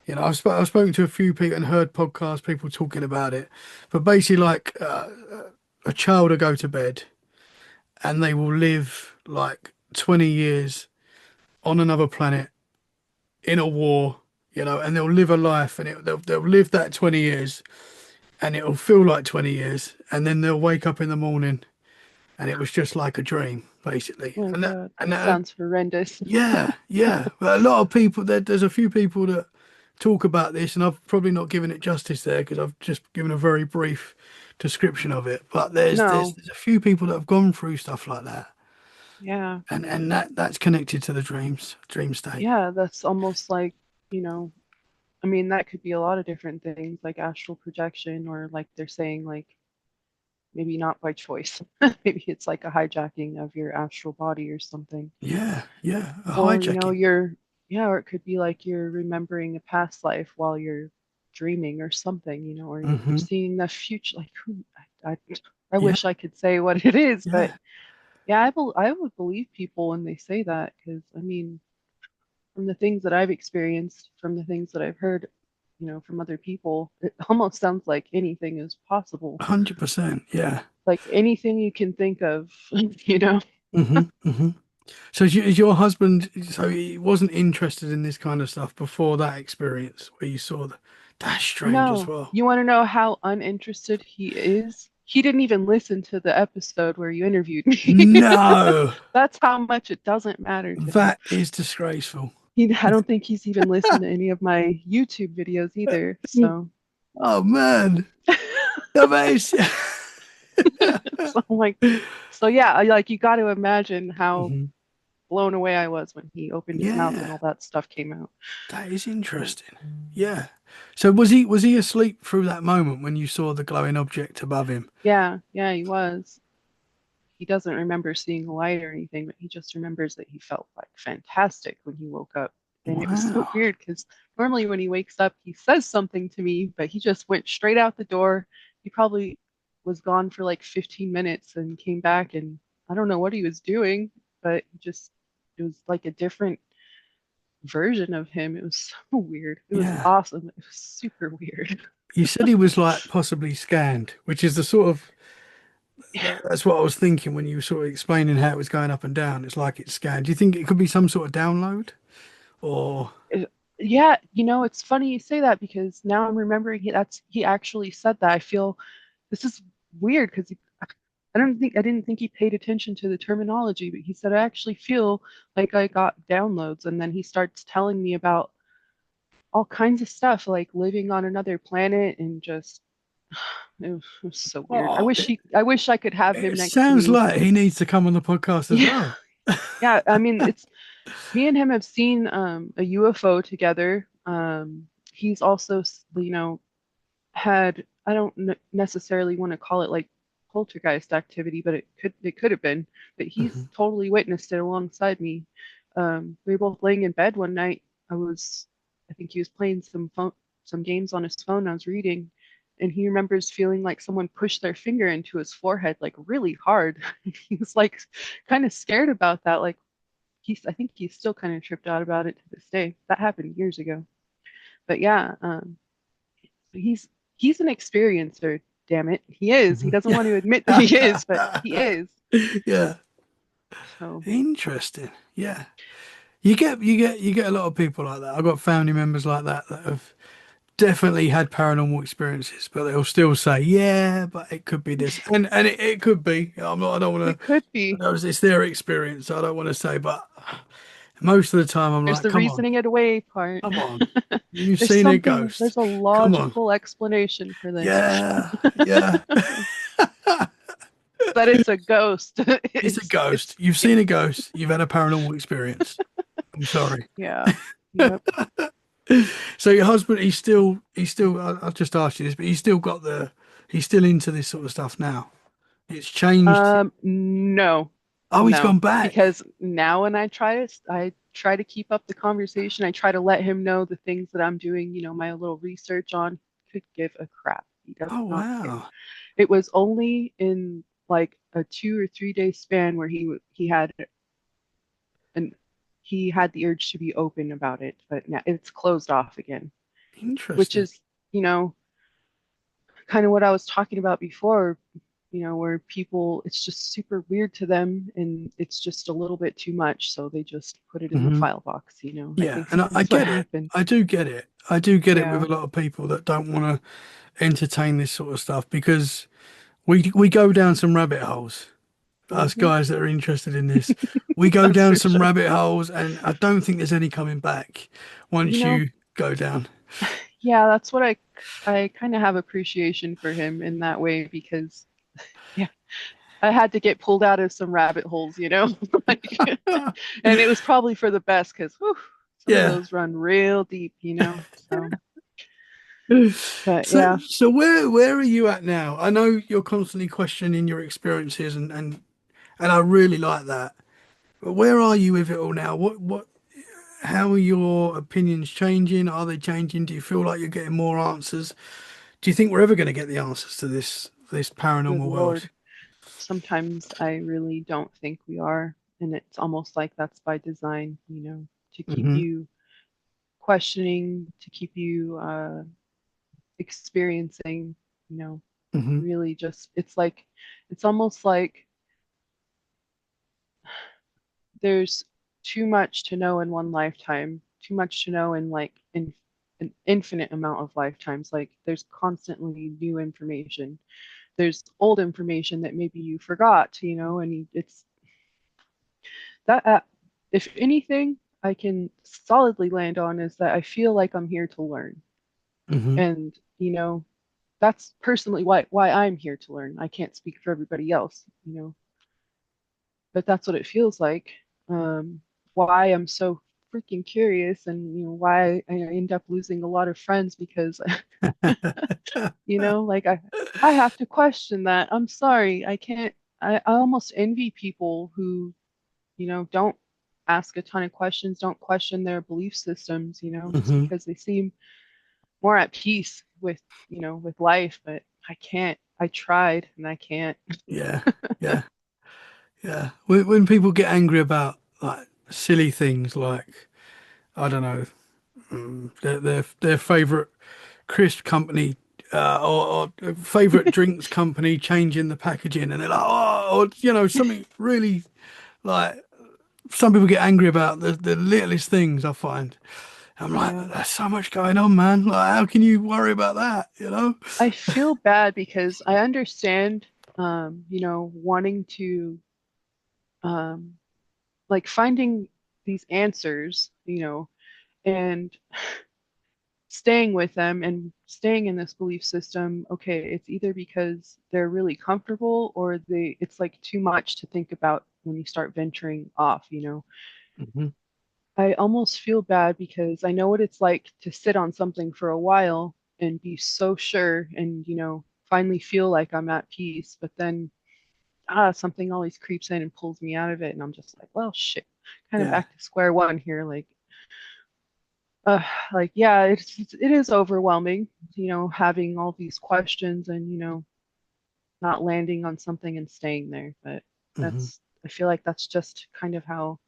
I've spoken to a few people and heard podcasts, people talking about it, but basically, like a child will go to bed and they will live like 20 years on another planet in a war, and they'll live a life and they'll live that 20 years and it'll feel like 20 years, and then they'll wake up in the morning and it was just like a dream, basically. Oh And that, God, and that that, sounds horrendous. yeah, yeah. But a lot of people, there's a few people that talk about this, and I've probably not given it justice there because I've just given a very brief description of it. But No, there's a few people that have gone through stuff like that, yeah, and that's connected to the dream state. yeah, that's almost like, you know, I mean, that could be a lot of different things, like astral projection, or like they're saying, like, maybe not by choice. Maybe it's like a hijacking of your astral body or something. Yeah, yeah, a Or, hijacking. yeah, or it could be like you're remembering a past life while you're dreaming or something, or you're Hmm. seeing the future. Like, I Yeah, wish I could say what it is, but yeah, yeah, I would believe people when they say that, because I mean, from the things that I've experienced, from the things that I've heard, from other people, it almost sounds like anything is possible. 100%. Yeah. Like anything you can think of, you know? Hmm. Hmm. So is your husband, so he wasn't interested in this kind of stuff before that experience where you saw that's strange as No, well. you want to know how uninterested he is? He didn't even listen to the episode where you interviewed me. No, That's how much it doesn't matter to him. that is disgraceful. I don't think he's even listened to any of my YouTube videos either. So, Oh man, that is. so I'm like, so yeah, like you got to imagine how Mhm. blown away I was when he opened his mouth and Yeah, all that stuff came out. that is interesting. Yeah. So was he asleep through that moment when you saw the glowing object above him? Yeah, yeah, he was. He doesn't remember seeing a light or anything, but he just remembers that he felt like fantastic when he woke up. And it was so Wow. weird because normally when he wakes up, he says something to me, but he just went straight out the door. He probably was gone for like 15 minutes and came back, and I don't know what he was doing, but it was like a different version of him. It was so weird. It was Yeah. awesome. It was super weird. You said he was like possibly scanned, which is the sort of That's what I was thinking when you were sort of explaining how it was going up and down. It's like it's scanned. Do you think it could be some sort of download or? Yeah, it's funny you say that because now I'm remembering he actually said that. I feel this is weird because I didn't think he paid attention to the terminology, but he said I actually feel like I got downloads, and then he starts telling me about all kinds of stuff like living on another planet and just it was so weird. Oh, I wish I could have him it next to sounds me. like he needs to come on the podcast as Yeah. well. Yeah, I mean it's me and him have seen a UFO together. He's also, had I don't necessarily want to call it like poltergeist activity, but it could have been. But he's Hmm. totally witnessed it alongside me. We were both laying in bed one night. I think he was playing some games on his phone. I was reading, and he remembers feeling like someone pushed their finger into his forehead like really hard. He was like kind of scared about that. Like I think he's still kind of tripped out about it to this day. That happened years ago. But yeah, he's he's an experiencer, damn it. He is. He Hmm. doesn't Yeah. want to admit that he is, but he is. Yeah. So Interesting. Yeah. You get a lot of people like that. I've got family members like that have definitely had paranormal experiences, but they'll still say, yeah, but it could be this. And it could be. I don't want it could be. to, it's their experience. I don't want to say, but most of the time I'm There's like, the come on, reasoning it away part. come on. You've There's seen a something, ghost. there's a Come on. logical explanation for this. Yeah. Yeah. But it's a ghost. It's a It's ghost. You've yeah. seen a ghost. You've had a paranormal experience. I'm sorry. Yeah. Yep. So your husband, he's still, I'll just ask you this, but he's still into this sort of stuff now. It's changed. No, Oh, he's no, gone back. because now when I try to keep up the conversation. I try to let him know the things that I'm doing, my little research on. Could give a crap. He does Oh, not care. wow. It was only in like a 2 or 3 day span where and he had the urge to be open about it, but now it's closed off again, which Interesting. is, you know, kind of what I was talking about before, where people, it's just super weird to them and it's just a little bit too much. So they just put it in the Hmm. file box. I Yeah, think and I that's what get it. happened. I do get it. I do get it with Yeah. a lot of people that don't want to entertain this sort of stuff because we go down some rabbit holes. Us Hmm. guys that are interested in this, we go That's down for some sure. rabbit holes, and I don't think there's any coming back You once know, you go down. yeah, that's what I kind of have appreciation for him in that way because yeah, I had to get pulled out of some rabbit holes. Like, and it was probably for the best because some of Yeah. those run real deep. So, but So, yeah, so where are you at now? I know you're constantly questioning your experiences, and I really like that. But where are you with it all now? How are your opinions changing? Are they changing? Do you feel like you're getting more answers? Do you think we're ever going to get the answers to this good paranormal world? Lord. Sometimes I really don't think we are. And it's almost like that's by design, to keep Hmm. you questioning, to keep you experiencing, you know, Hmm. really just, it's almost like there's too much to know in one lifetime, too much to know in like in an infinite amount of lifetimes. Like there's constantly new information. There's old information that maybe you forgot, and it's that if anything I can solidly land on is that I feel like I'm here to learn. Hmm. And that's personally why I'm here to learn. I can't speak for everybody else, but that's what it feels like. Um, why I'm so freaking curious and why I end up losing a lot of friends because like I have to question that. I'm sorry. I can't I almost envy people who don't ask a ton of questions, don't question their belief systems, just Hmm. because they seem more at peace with life. But I can't. I tried and I can't. Yeah, yeah, yeah. When people get angry about like silly things, like I don't know, their favorite crisp company or favorite drinks company changing the packaging, and they're like, oh, or, something really like some people get angry about the littlest things. I find I'm like, Yeah. there's so much going on, man. Like, how can you worry about that? I feel bad because I understand, wanting to, um, like finding these answers, and staying with them and staying in this belief system. Okay, it's either because they're really comfortable or it's like too much to think about when you start venturing off. Hmm. I almost feel bad because I know what it's like to sit on something for a while and be so sure and, finally feel like I'm at peace, but then something always creeps in and pulls me out of it and I'm just like, well, shit. Kind of Yeah. back to square one here, uh, yeah, it is overwhelming, having all these questions and not landing on something and staying there. But Hmm. I feel like that's just kind of how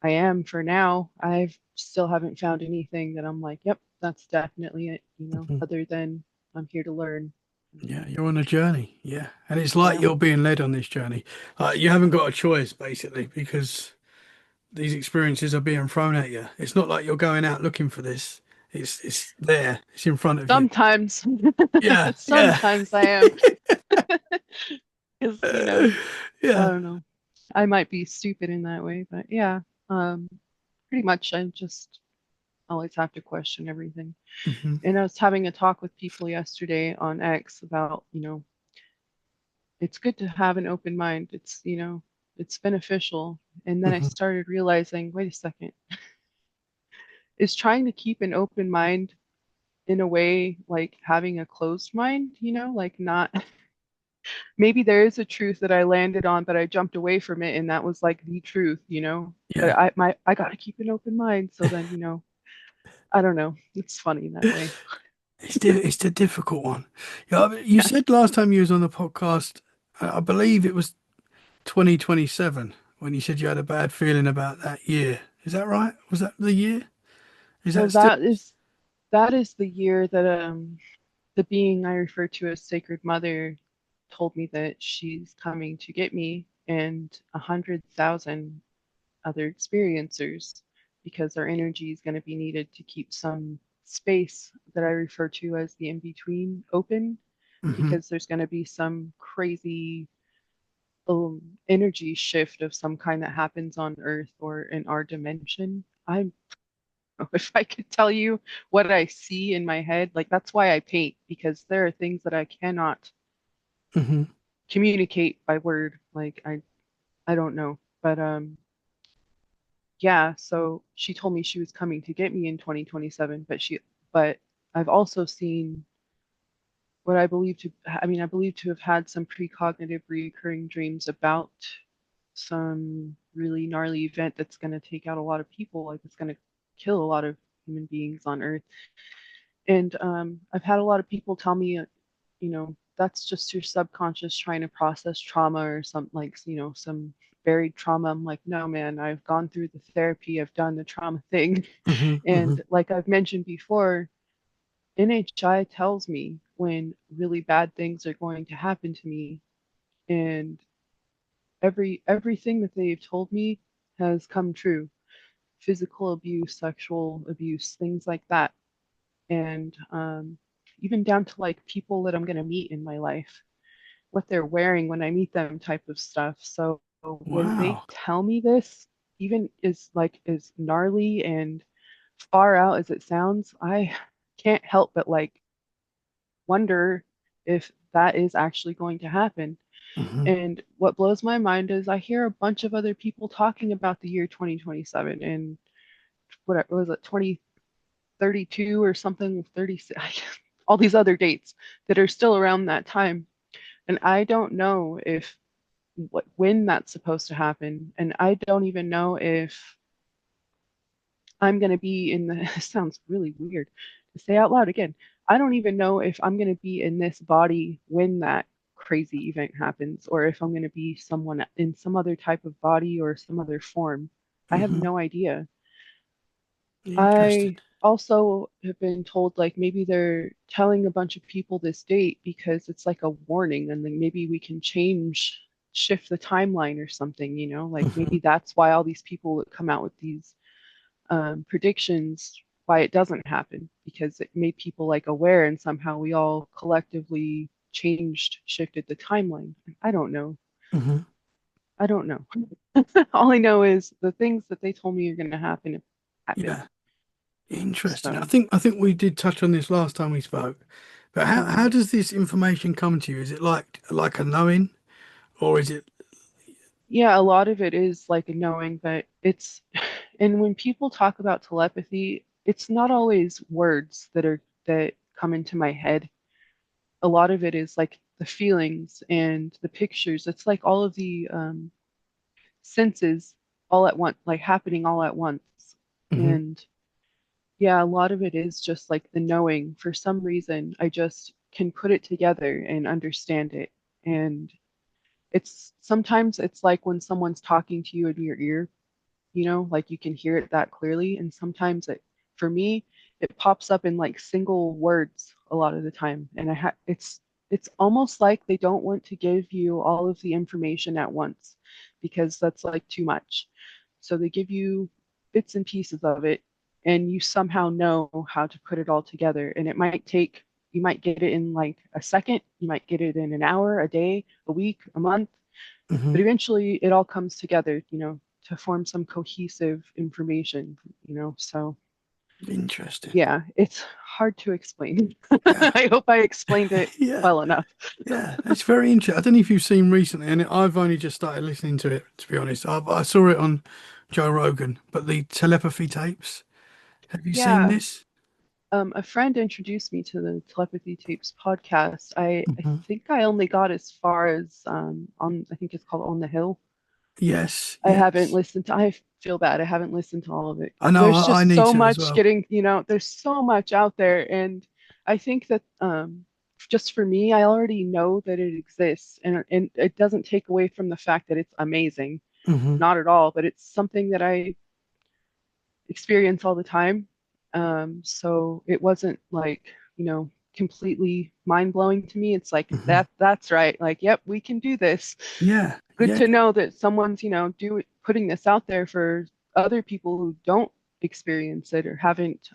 I am for now. I've still haven't found anything that I'm like, yep, that's definitely it, Hmm. other than I'm here to learn. Yeah, you're on a journey. Yeah, and it's like Yeah. you're being led on this journey. You haven't got a choice basically because these experiences are being thrown at you. It's not like you're going out looking for this. It's there. It's in front of you. Sometimes, Yeah, yeah. sometimes I am, because I Yeah. don't know. I might be stupid in that way, but yeah, um, pretty much I just always have to question everything. Hmm. And I was having a talk with people yesterday on X about, it's good to have an open mind. It's beneficial. And then I Hmm. started realizing, wait a second, is trying to keep an open mind in a way like having a closed mind, like not maybe there is a truth that I landed on, but I jumped away from it and that was like the truth. But Yeah. I gotta keep an open mind. So then, I don't know. It's funny that way. It's the difficult one. Yeah, you Yeah. said last time you was on the podcast, I believe it was 2027 when you said you had a bad feeling about that year. Is that right? Was that the year? Is So that still? that is the year that the being I refer to as Sacred Mother told me that she's coming to get me and 100,000 other experiencers because our energy is going to be needed to keep some space that I refer to as the in between open Hmm. because there's going to be some crazy energy shift of some kind that happens on Earth or in our dimension. I if I could tell you what I see in my head, like that's why I paint because there are things that I cannot Hmm. communicate by word. Like I don't know, but yeah. So she told me she was coming to get me in 2027, but I've also seen what I believe to have had some precognitive recurring dreams about some really gnarly event that's going to take out a lot of people, like it's going to kill a lot of human beings on Earth. And I've had a lot of people tell me, that's just your subconscious trying to process trauma or some like, some buried trauma. I'm like, no, man, I've gone through the therapy, I've done the trauma thing. Hmm. Hmm. And like I've mentioned before, NHI tells me when really bad things are going to happen to me. And everything that they've told me has come true. Physical abuse, sexual abuse, things like that. And even down to like people that I'm going to meet in my life, what they're wearing when I meet them, type of stuff. So when they Wow. tell me this, even as gnarly and far out as it sounds, I can't help but like wonder if that is actually going to happen. Hmm. And what blows my mind is I hear a bunch of other people talking about the year 2027 and what was it, 2032 or something, 36, all these other dates that are still around that time. And I don't know if when that's supposed to happen. And I don't even know if I'm going to be in the, it sounds really weird to say out loud again. I don't even know if I'm going to be in this body when that crazy event happens, or if I'm going to be someone in some other type of body or some other form. I have Hmm. no idea. Interesting. I also have been told like maybe they're telling a bunch of people this date because it's like a warning, and then maybe we can shift the timeline or something, like Hmm. maybe that's why all these people that come out with these predictions, why it doesn't happen, because it made people like aware, and somehow we all collectively shifted the timeline. I don't know. Hmm. I don't know. All I know is the things that they told me are going to happen have happened. Yeah. Interesting. I So, think I think we did touch on this last time we spoke. But how um, does this information come to you? Is it like a knowing, or is it? yeah, a lot of it is like a knowing, but and when people talk about telepathy, it's not always words that come into my head. A lot of it is like the feelings and the pictures. It's like all of the senses all at once, like happening all at once. Hmm. And yeah, a lot of it is just like the knowing. For some reason, I just can put it together and understand it. And it's sometimes it's like when someone's talking to you in your ear, like you can hear it that clearly. And sometimes for me, it pops up in like single words a lot of the time. And it's almost like they don't want to give you all of the information at once because that's like too much. So they give you bits and pieces of it, and you somehow know how to put it all together. And you might get it in like a second, you might get it in an hour, a day, a week, a month, Hmm. but eventually it all comes together, to form some cohesive information, So Interesting. yeah, it's hard to explain. Yeah. I hope I explained it Yeah. well enough. Yeah. It's very interesting. I don't know if you've seen recently, and I've only just started listening to it, to be honest. I saw it on Joe Rogan, but the telepathy tapes. Have you seen Yeah, this? a friend introduced me to the Telepathy Tapes podcast. I Hmm. think I only got as far as I think it's called On the Hill. Yes. I haven't Yes. listened to, I feel bad. I haven't listened to all of it I because know. there's I just need so to as much well. there's so much out there. And I think that just for me, I already know that it exists, and it doesn't take away from the fact that it's amazing. Hmm. Not at all, but it's something that I experience all the time. So it wasn't like, completely mind blowing to me. It's like Hmm. that's right. Like, yep, we can do this. Yeah. Good Yeah. to know that someone's, putting this out there for other people who don't experience it or haven't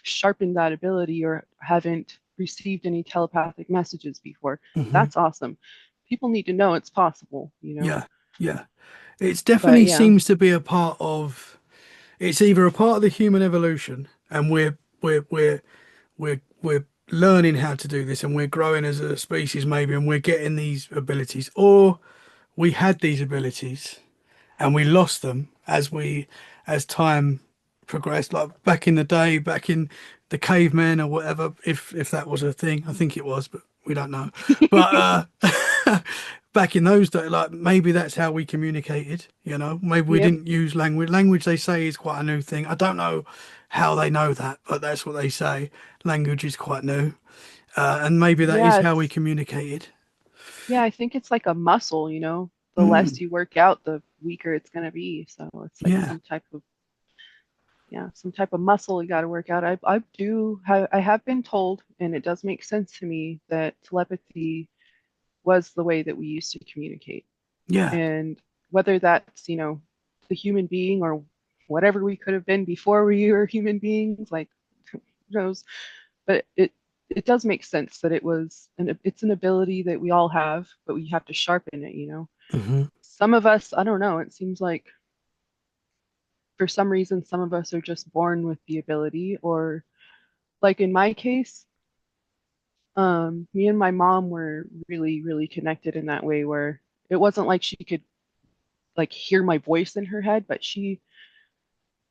sharpened that ability or haven't received any telepathic messages before. Hmm. That's awesome. People need to know it's possible. Yeah. Yeah. It's But definitely yeah, seems to be a part of. It's either a part of the human evolution, and we're learning how to do this, and we're growing as a species, maybe, and we're getting these abilities, or we had these abilities and we lost them as time progressed, like back in the day, back in the cavemen or whatever, if that was a thing. I think it was, but we don't know. But back in those days, like maybe that's how we communicated, maybe we yep, didn't use language they say is quite a new thing. I don't know how they know that, but that's what they say. Language is quite new. And maybe that is yeah, how we communicated. yeah, I think it's like a muscle. The less Mm, you work out, the weaker it's going to be. So it's like yeah. some type of muscle you got to work out. I have been told, and it does make sense to me that telepathy was the way that we used to communicate. Yeah. And whether that's, the human being or whatever we could have been before we were human beings, like who knows, but it does make sense that it's an ability that we all have, but we have to sharpen it. Hmm. Some of us, I don't know, it seems like for some reason some of us are just born with the ability, or like in my case, me and my mom were really, really connected in that way where it wasn't like she could like hear my voice in her head, but she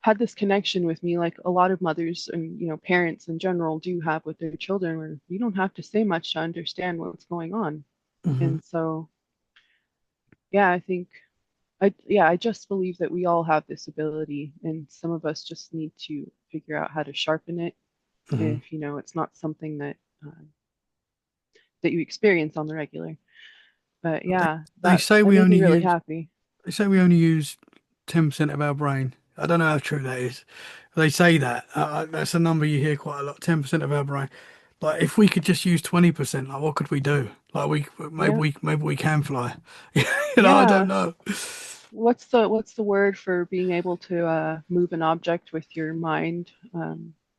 had this connection with me like a lot of mothers and parents in general do have with their children, where you don't have to say much to understand what's going on. Hmm. And so yeah, I just believe that we all have this ability, and some of us just need to figure out how to sharpen it Hmm. if it's not something that you experience on the regular. But They, yeah, they that say that we made only me really use happy. they say we only use 10% of our brain. I don't know how true that is. They say that that's a number you hear quite a lot. 10% of our brain. Like if we could just use 20%, like what could we do? Like Yeah. maybe we can fly. I don't Yeah. know. What's the word for being able to move an object with your mind?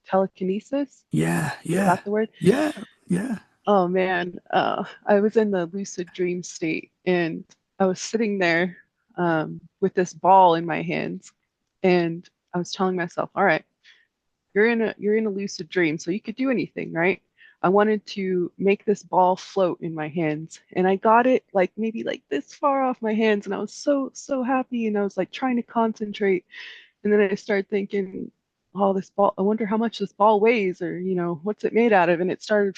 Telekinesis? Yeah, Is yeah, that the word? yeah, yeah. Oh man, I was in the lucid dream state and I was sitting there with this ball in my hands, and I was telling myself, all right, you're in a lucid dream, so you could do anything, right? I wanted to make this ball float in my hands, and I got it like maybe like this far off my hands, and I was so happy, and I was like trying to concentrate, and then I started thinking, oh, this ball, I wonder how much this ball weighs, or what's it made out of? And it started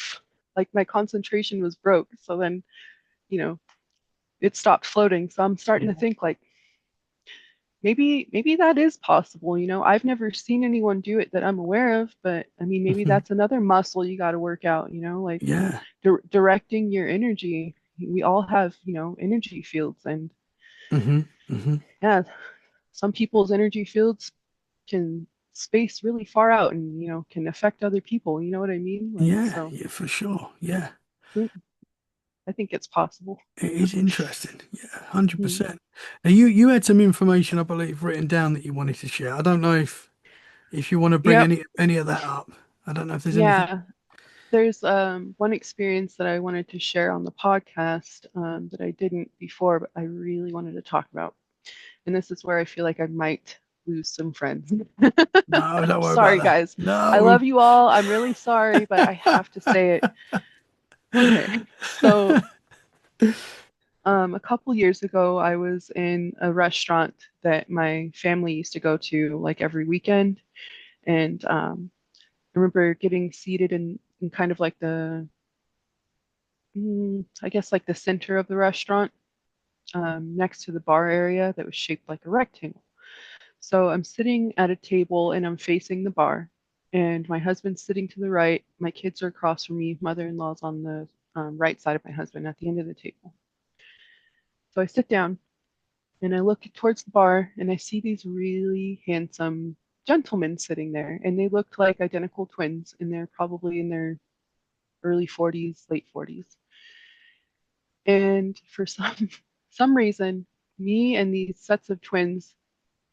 like my concentration was broke. So then, you know, it stopped floating. So I'm starting to think like maybe that is possible. I've never seen anyone do it that I'm aware of, but I mean, maybe Mhm. that's another muscle you got to work out, like Yeah. directing your energy. We all have, energy fields, and Hmm. Hmm. yeah, some people's energy fields can space really far out and can affect other people, you know what I mean, like, Yeah, so yeah, for sure. Yeah. I think it's possible. It is interesting. Yeah, Hmm. 100%. Now you had some information, I believe, written down that you wanted to share. I don't know if you want to bring Yep. any of that up. I don't know if there's anything. Yeah, there's one experience that I wanted to share on the podcast that I didn't before, but I really wanted to talk about, and this is where I feel like I might lose some friends. No, don't worry about Sorry that. guys, I No. love you all, I'm really sorry, but I have to say it. Okay, so a couple years ago, I was in a restaurant that my family used to go to like every weekend. And I remember getting seated in kind of like I guess like the center of the restaurant, next to the bar area that was shaped like a rectangle. So I'm sitting at a table and I'm facing the bar. And my husband's sitting to the right. My kids are across from me. Mother-in-law's on the right side of my husband at the end of the table. So I sit down and I look towards the bar and I see these really handsome gentlemen sitting there, and they looked like identical twins, and they're probably in their early 40s, late 40s. And for some some reason, me and these sets of twins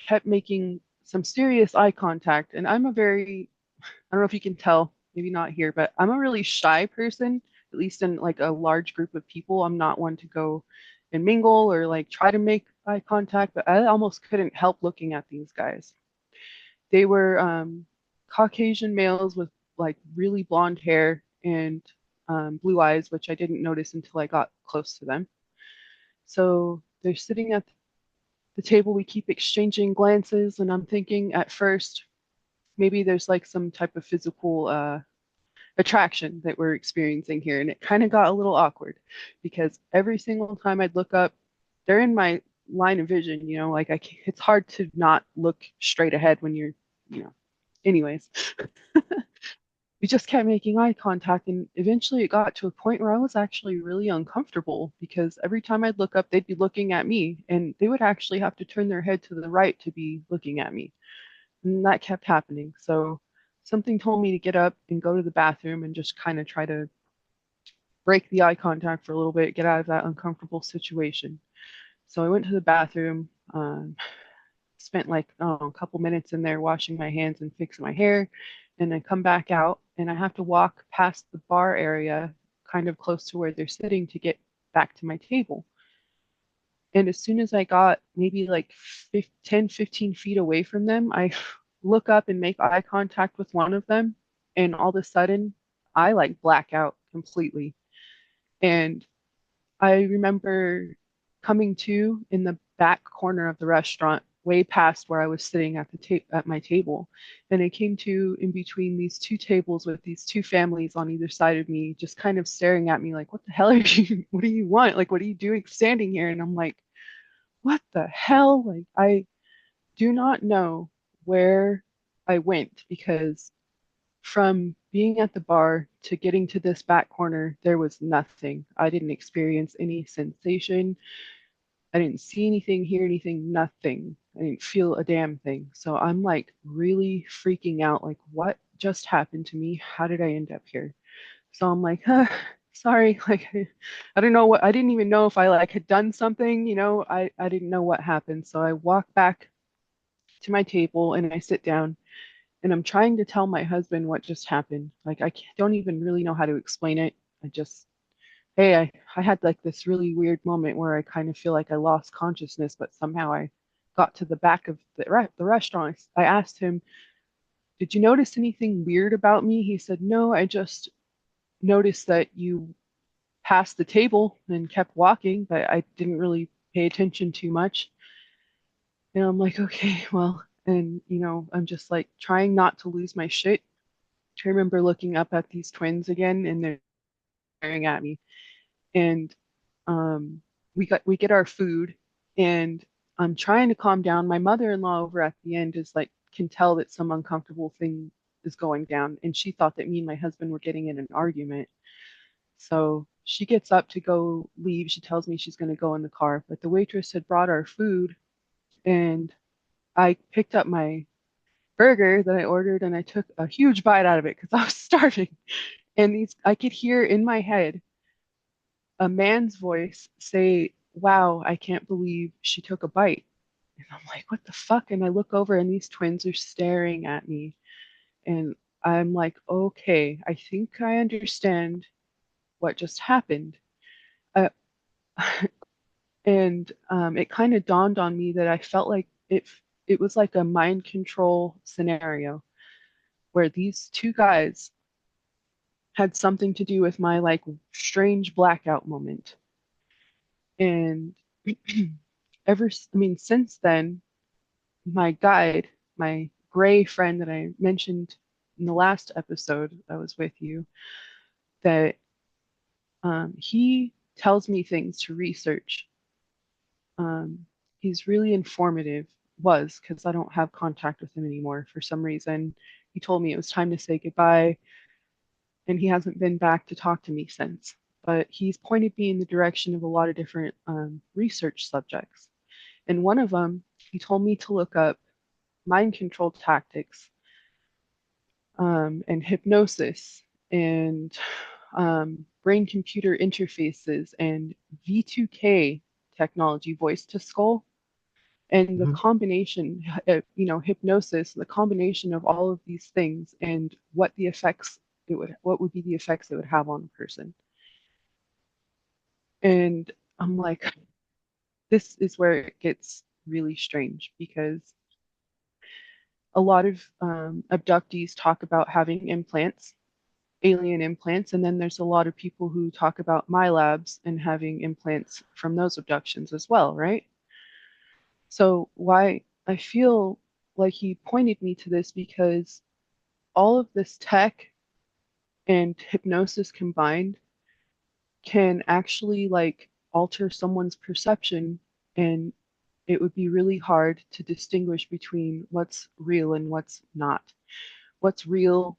kept making some serious eye contact. And I don't know if you can tell, maybe not here, but I'm a really shy person, at least in like a large group of people. I'm not one to go and mingle or like try to make eye contact, but I almost couldn't help looking at these guys. They were Caucasian males with like really blonde hair and blue eyes, which I didn't notice until I got close to them. So they're sitting at the table. We keep exchanging glances, and I'm thinking at first, maybe there's like some type of physical attraction that we're experiencing here. And it kind of got a little awkward because every single time I'd look up, they're in my line of vision, like it's hard to not look straight ahead when you know, anyways, we just kept making eye contact. And eventually it got to a point where I was actually really uncomfortable because every time I'd look up, they'd be looking at me and they would actually have to turn their head to the right to be looking at me. And that kept happening. So something told me to get up and go to the bathroom and just kind of try to break the eye contact for a little bit, get out of that uncomfortable situation. So I went to the bathroom, spent like a couple minutes in there washing my hands and fixing my hair, and I come back out and I have to walk past the bar area, kind of close to where they're sitting, to get back to my table. And as soon as I got maybe like 10, 15 feet away from them, I look up and make eye contact with one of them. And all of a sudden, I like black out completely. And I remember coming to in the back corner of the restaurant, way past where I was sitting at at my table, and I came to in between these two tables with these two families on either side of me, just kind of staring at me like, "What the hell are you? What do you want? Like, what are you doing standing here?" And I'm like, "What the hell?" Like, I do not know where I went because from being at the bar to getting to this back corner, there was nothing. I didn't experience any sensation. I didn't see anything, hear anything, nothing. I didn't feel a damn thing. So I'm like really freaking out, like, what just happened to me? How did I end up here? So I'm like, sorry, like I don't know what, I didn't even know if I like had done something, I didn't know what happened. So I walk back to my table and I sit down and I'm trying to tell my husband what just happened. Like don't even really know how to explain it. I just, hey, I had like this really weird moment where I kind of feel like I lost consciousness, but somehow I got to the back of the restaurant. I asked him, did you notice anything weird about me? He said, no, I just noticed that you passed the table and kept walking, but I didn't really pay attention too much. And I'm like, okay, well, and I'm just like trying not to lose my shit. I remember looking up at these twins again and they're staring at me. And um we get our food and I'm trying to calm down. My mother-in-law over at the end is like can tell that some uncomfortable thing is going down. And she thought that me and my husband were getting in an argument. So she gets up to go leave. She tells me she's going to go in the car, but the waitress had brought our food and I picked up my burger that I ordered and I took a huge bite out of it because I was starving. And I could hear in my head a man's voice say, wow, I can't believe she took a bite. And I'm like, what the fuck? And I look over and these twins are staring at me. And I'm like, okay, I think I understand what just happened. Uh, and it kind of dawned on me that I felt like it was like a mind control scenario where these two guys had something to do with my like strange blackout moment. And I mean, since then, my guide, my gray friend that I mentioned in the last episode I was with you, that he tells me things to research. Um, he's really informative, was because I don't have contact with him anymore for some reason. He told me it was time to say goodbye, and he hasn't been back to talk to me since. But he's pointed me in the direction of a lot of different research subjects. And one of them, he told me to look up mind control tactics and hypnosis and brain computer interfaces and V2K technology, voice to skull. And the Mhm. combination, hypnosis, the combination of all of these things and what would be the effects it would have on a person. And I'm like, this is where it gets really strange because a lot of abductees talk about having implants, alien implants, and then there's a lot of people who talk about my labs and having implants from those abductions as well, right? So why I feel like he pointed me to this because all of this tech and hypnosis combined can actually like alter someone's perception and it would be really hard to distinguish between what's real and what's not. What's real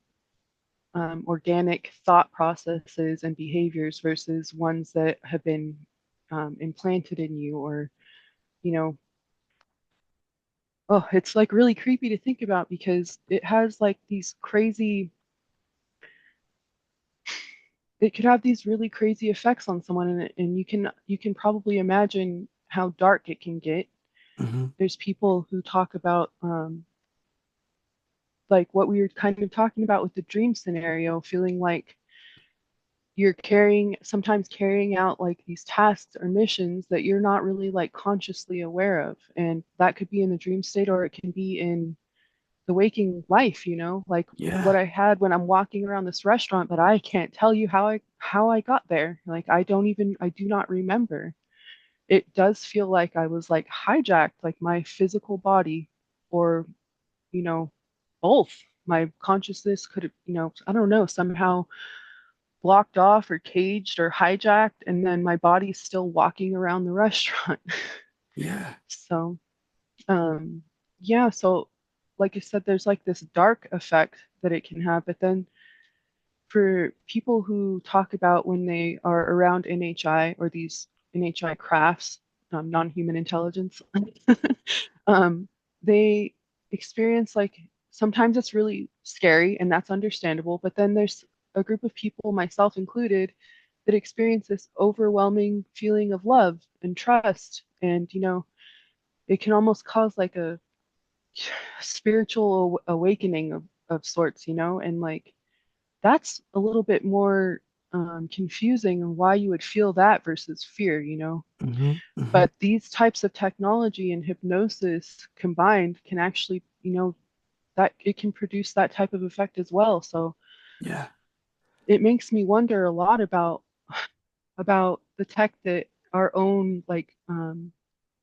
organic thought processes and behaviors versus ones that have been implanted in you or, you know, oh, it's like really creepy to think about because it has like these crazy, it could have these really crazy effects on someone and you can probably imagine how dark it can get. Mhm. There's people who talk about like what we were kind of talking about with the dream scenario, feeling like you're sometimes carrying out like these tasks or missions that you're not really like consciously aware of. And that could be in the dream state or it can be in the waking life, like what Yeah. I had when I'm walking around this restaurant, but I can't tell you how I got there. Like I do not remember. It does feel like I was like hijacked, like my physical body or, you know, both. My consciousness could have, I don't know, somehow blocked off or caged or hijacked, and then my body's still walking around the restaurant. Yeah. So, yeah, so like I said, there's like this dark effect that it can have, but then for people who talk about when they are around NHI or these NHI crafts, non-human intelligence, um, they experience like sometimes it's really scary, and that's understandable. But then there's a group of people, myself included, that experience this overwhelming feeling of love and trust, and it can almost cause like a spiritual awakening of sorts, and like that's a little bit more confusing on why you would feel that versus fear. Hmm. Hmm. But these types of technology and hypnosis combined can actually, that it can produce that type of effect as well. So Yeah. it makes me wonder a lot about the tech that our own like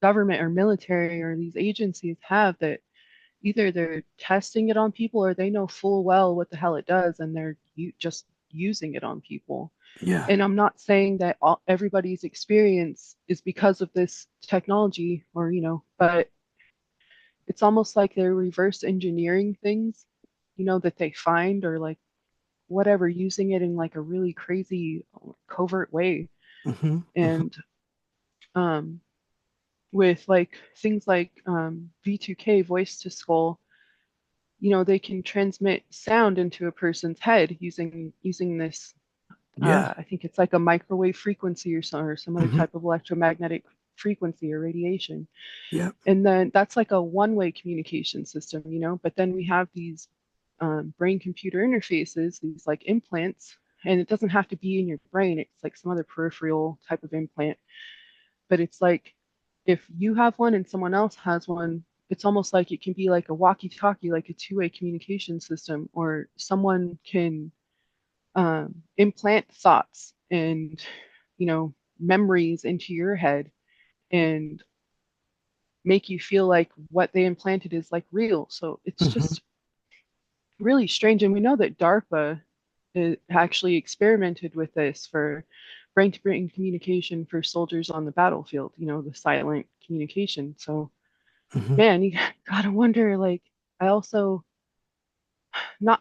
government or military or these agencies have, that either they're testing it on people or they know full well what the hell it does and they're just using it on people. Yeah. And I'm not saying that everybody's experience is because of this technology or, but it's almost like they're reverse engineering things, that they find or like whatever, using it in like a really crazy covert way. Hmm. Hmm. And um, with like things like V2K, voice to skull, they can transmit sound into a person's head using this. Yeah. I think it's like a microwave frequency or some other Hmm. type of electromagnetic frequency or radiation. Yeah. And then that's like a one-way communication system, But then we have these brain-computer interfaces, these like implants, and it doesn't have to be in your brain. It's like some other peripheral type of implant, but it's like if you have one and someone else has one, it's almost like it can be like a walkie-talkie, like a two-way communication system, or someone can implant thoughts and memories into your head and make you feel like what they implanted is like real. So it's Hmm. just really strange. And we know that DARPA actually experimented with this for brain to brain communication for soldiers on the battlefield, the silent communication. So, Hmm. man, you gotta wonder, like, I also,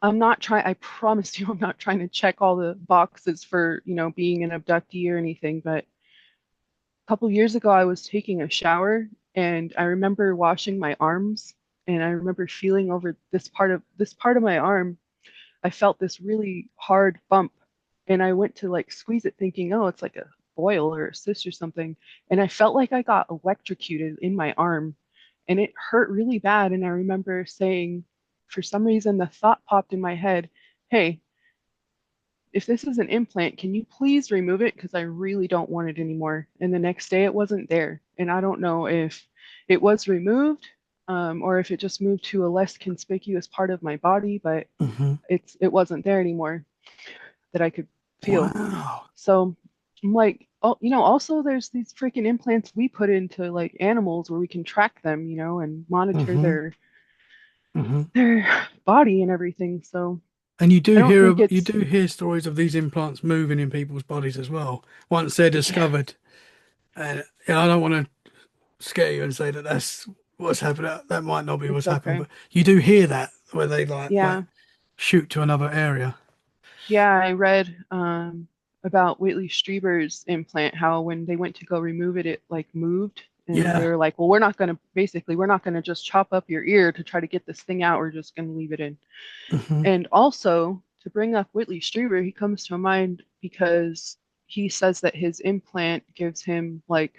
I'm not trying, I promise you, I'm not trying to check all the boxes for, being an abductee or anything, but a couple years ago, I was taking a shower and I remember washing my arms, and I remember feeling over this part of my arm. I felt this really hard bump, and I went to like squeeze it thinking, oh, it's like a boil or a cyst or something. And I felt like I got electrocuted in my arm, and it hurt really bad. And I remember saying, for some reason, the thought popped in my head, hey, if this is an implant, can you please remove it? Because I really don't want it anymore. And the next day it wasn't there. And I don't know if it was removed, or if it just moved to a less conspicuous part of my body, but Hmm. it wasn't there anymore that I could feel. Wow. So I'm like, oh, also there's these freaking implants we put into like animals where we can track them, and monitor Hmm. their Hmm. their body and everything. So And I don't think you it's do hear stories of these implants moving in people's bodies as well once they're yeah, discovered. And I don't want to scare you and say that that's what's happened. That might not be it's what's happened, okay. but you do hear that where they like might Yeah. shoot to another area. Yeah, I read about Whitley Strieber's implant, how when they went to go remove it, it like moved. And they Yeah. were like, well, we're not going to just chop up your ear to try to get this thing out. We're just going to leave it in. Hmm. And also, to bring up Whitley Strieber, he comes to mind because he says that his implant gives him like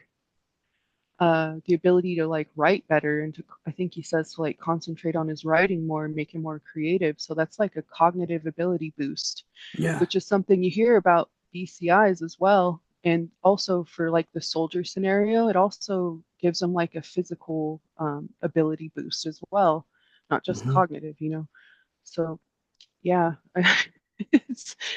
the ability to like write better and to, I think he says, to like concentrate on his writing more and make him more creative. So that's like a cognitive ability boost, Yeah. which is something you hear about BCIs as well. And also for like the soldier scenario, it also gives them like a physical ability boost as well, not just Hmm. cognitive. So yeah,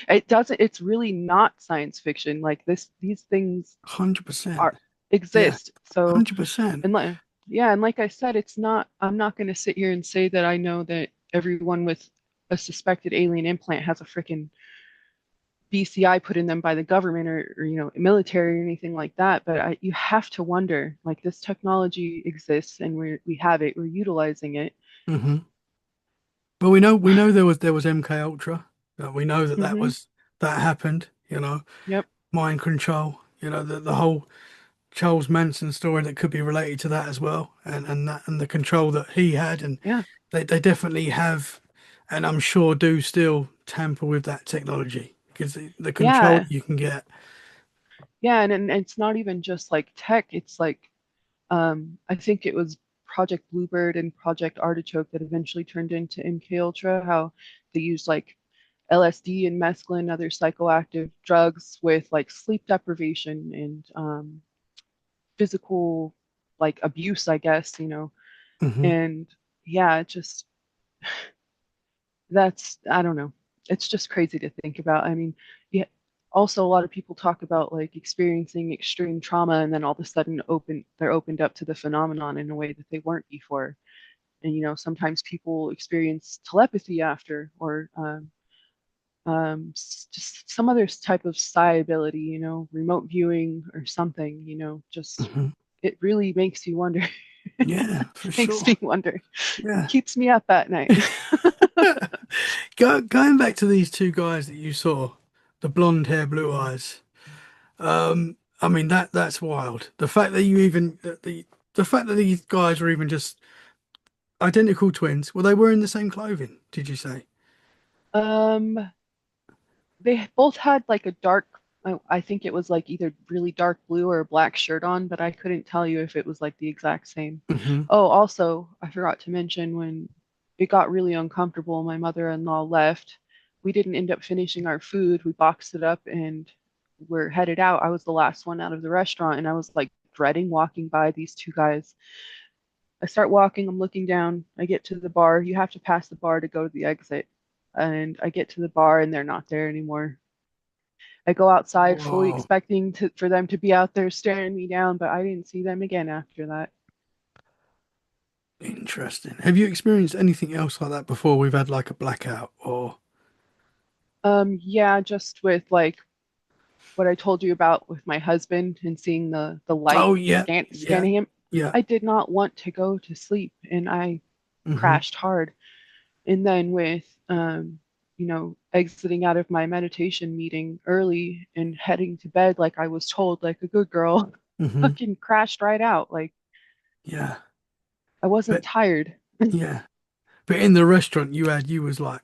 it doesn't, it's really not science fiction. Like these things 100%. are Yeah. exist. So 100%. and like, yeah, and like I said, I'm not going to sit here and say that I know that everyone with a suspected alien implant has a freaking BCI put in them by the government or military or anything like that. But you have to wonder, like this technology exists and we have it, we're utilizing it. Hmm. But we know there was MK Ultra. We know that Hmm. that happened. Yep. Mind control. The whole Charles Manson story that could be related to that as well, and the control that he had, and Yeah. they definitely have, and I'm sure do still tamper with that technology because the control Yeah. you can get. Yeah. And it's not even just like tech, it's like I think it was Project Bluebird and Project Artichoke that eventually turned into MK Ultra, how they used like LSD and mescaline and other psychoactive drugs with like sleep deprivation and physical like abuse, I guess, Hmm. and yeah, it just that's I don't know. It's just crazy to think about. I mean, yeah, also a lot of people talk about like experiencing extreme trauma and then all of a sudden they're opened up to the phenomenon in a way that they weren't before. And sometimes people experience telepathy after or just some other type of psi ability, remote viewing or something, just Hmm. it really makes you wonder. Yeah, for Makes sure. me wonder. Yeah. Keeps me up at night. Going back to these two guys that you saw, the blonde hair, blue eyes. I mean that's wild. The fact that you even the fact that these guys were even just identical twins. Well, they were in the same clothing, did you say? Um, they both had like a dark, I think it was like either really dark blue or a black shirt on, but I couldn't tell you if it was like the exact same. Hmm. Oh, also, I forgot to mention when it got really uncomfortable, my mother-in-law left. We didn't end up finishing our food. We boxed it up and we're headed out. I was the last one out of the restaurant and I was like dreading walking by these two guys. I start walking, I'm looking down. I get to the bar. You have to pass the bar to go to the exit. And I get to the bar and they're not there anymore. I go outside fully Whoa, expecting for them to be out there staring me down, but I didn't see them again after that. interesting. Have you experienced anything else like that before? We've had like a blackout or Yeah, just with like what I told you about with my husband and seeing the light oh yeah, yeah, scanning him. yeah. I did not want to go to sleep and I Hmm. crashed hard. And then with exiting out of my meditation meeting early and heading to bed like I was told, like a good girl, Hmm. fucking crashed right out. Like Yeah, I wasn't but tired. yeah, but in the restaurant you was like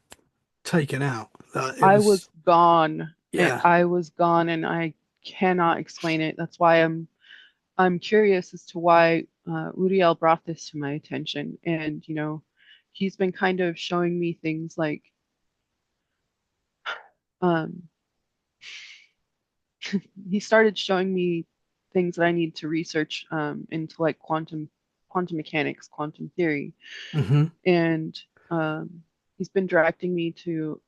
taken out. It I was was gone. yeah. I was gone and I cannot explain it. That's why I'm curious as to why Uriel brought this to my attention. And he's been kind of showing me things like um, he started showing me things that I need to research into like quantum mechanics, quantum theory, Hmm. and he's been directing me to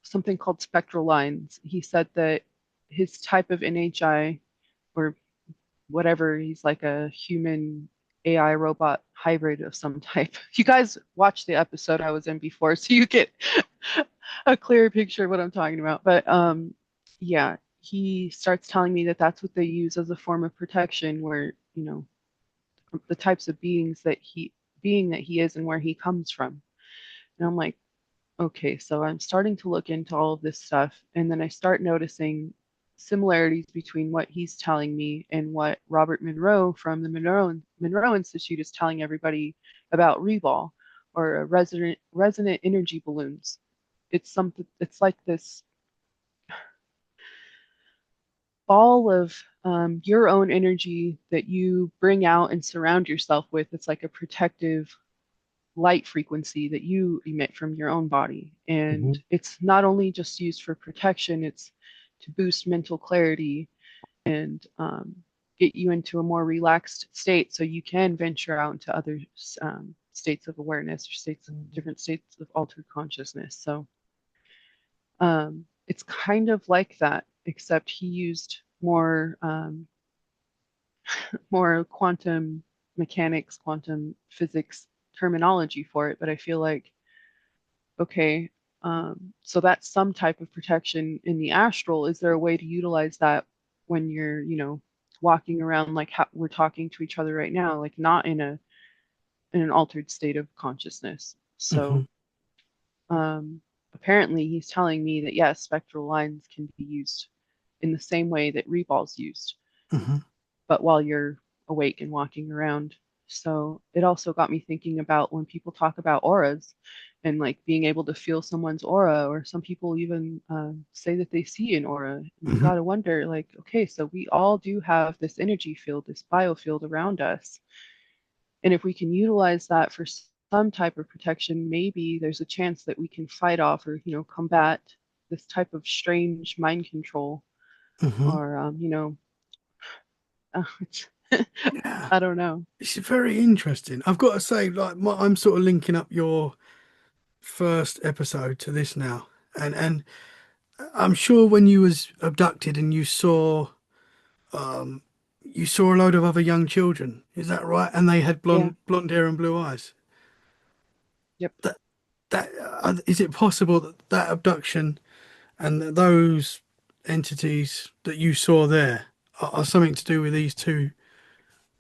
something called spectral lines. He said that his type of NHI or whatever, he's like a human AI robot hybrid of some type. You guys watched the episode I was in before, so you get a clearer picture of what I'm talking about. But yeah, he starts telling me that that's what they use as a form of protection, where the types of being that he is and where he comes from. And I'm like, okay, so I'm starting to look into all of this stuff, and then I start noticing similarities between what he's telling me and what Robert Monroe from the Monroe Institute is telling everybody about Reball or resonant energy balloons. It's something. It's like this ball of your own energy that you bring out and surround yourself with. It's like a protective light frequency that you emit from your own body. And Hmm. it's not only just used for protection, it's to boost mental clarity and get you into a more relaxed state so you can venture out into other states of awareness or different states of altered consciousness. So it's kind of like that, except he used more quantum mechanics, quantum physics terminology for it. But I feel like okay, so that's some type of protection in the astral. Is there a way to utilize that when you're, walking around like how we're talking to each other right now, like not in an altered state of consciousness? Hmm. So apparently he's telling me that yes, spectral lines can be used in the same way that Reball's used. Hmm. but while you're awake and walking around. So it also got me thinking about when people talk about auras and like being able to feel someone's aura, or some people even say that they see an aura. And you Hmm. got to wonder, like, okay, so we all do have this energy field, this biofield around us. And if we can utilize that for some type of protection, maybe there's a chance that we can fight off or, combat this type of strange mind control Hmm. or, it's, Yeah, I don't know. it's very interesting. I've got to say, like, I'm sort of linking up your first episode to this now, and I'm sure when you was abducted and um, you saw a load of other young children. Is that right? And they had Yeah. blonde hair and blue eyes. Yep. That is it possible that that abduction and those entities that you saw there are something to do with these two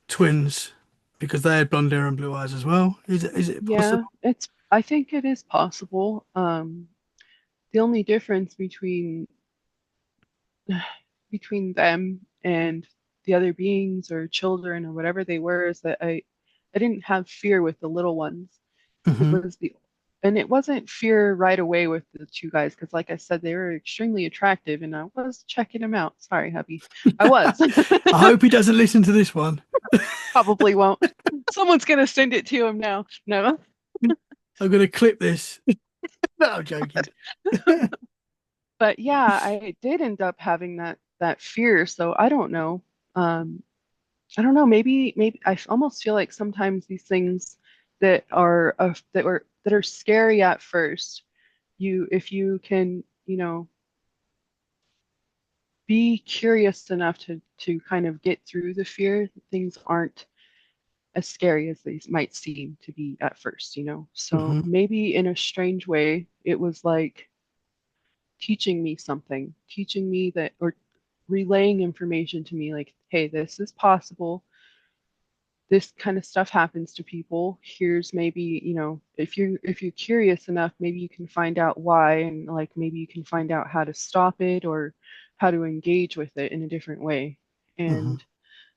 twins because they had blonde hair and blue eyes as well? Is it Yeah. possible? I think it is possible. The only difference between them and the other beings or children or whatever they were is that I didn't have fear with the little ones. It Hmm. was the and it wasn't fear right away with the two guys because like I said they were extremely attractive and I was checking them out. Sorry, hubby. I was. I hope he doesn't listen to this one. Probably won't. Someone's gonna send it to him now. No. I'm going to clip this. No, I'm joking. But yeah, I did end up having that fear, so I don't know. Um I don't know. Maybe almost feel like sometimes these things that are scary at first, if you can, be curious enough to kind of get through the fear, things aren't as scary as they might seem to be at first. So Hmm. maybe in a strange way, it was like teaching me something, teaching me that or relaying information to me like, hey, this is possible, this kind of stuff happens to people. Here's maybe, if you're curious enough, maybe you can find out why, and like maybe you can find out how to stop it or how to engage with it in a different way. Hmm. And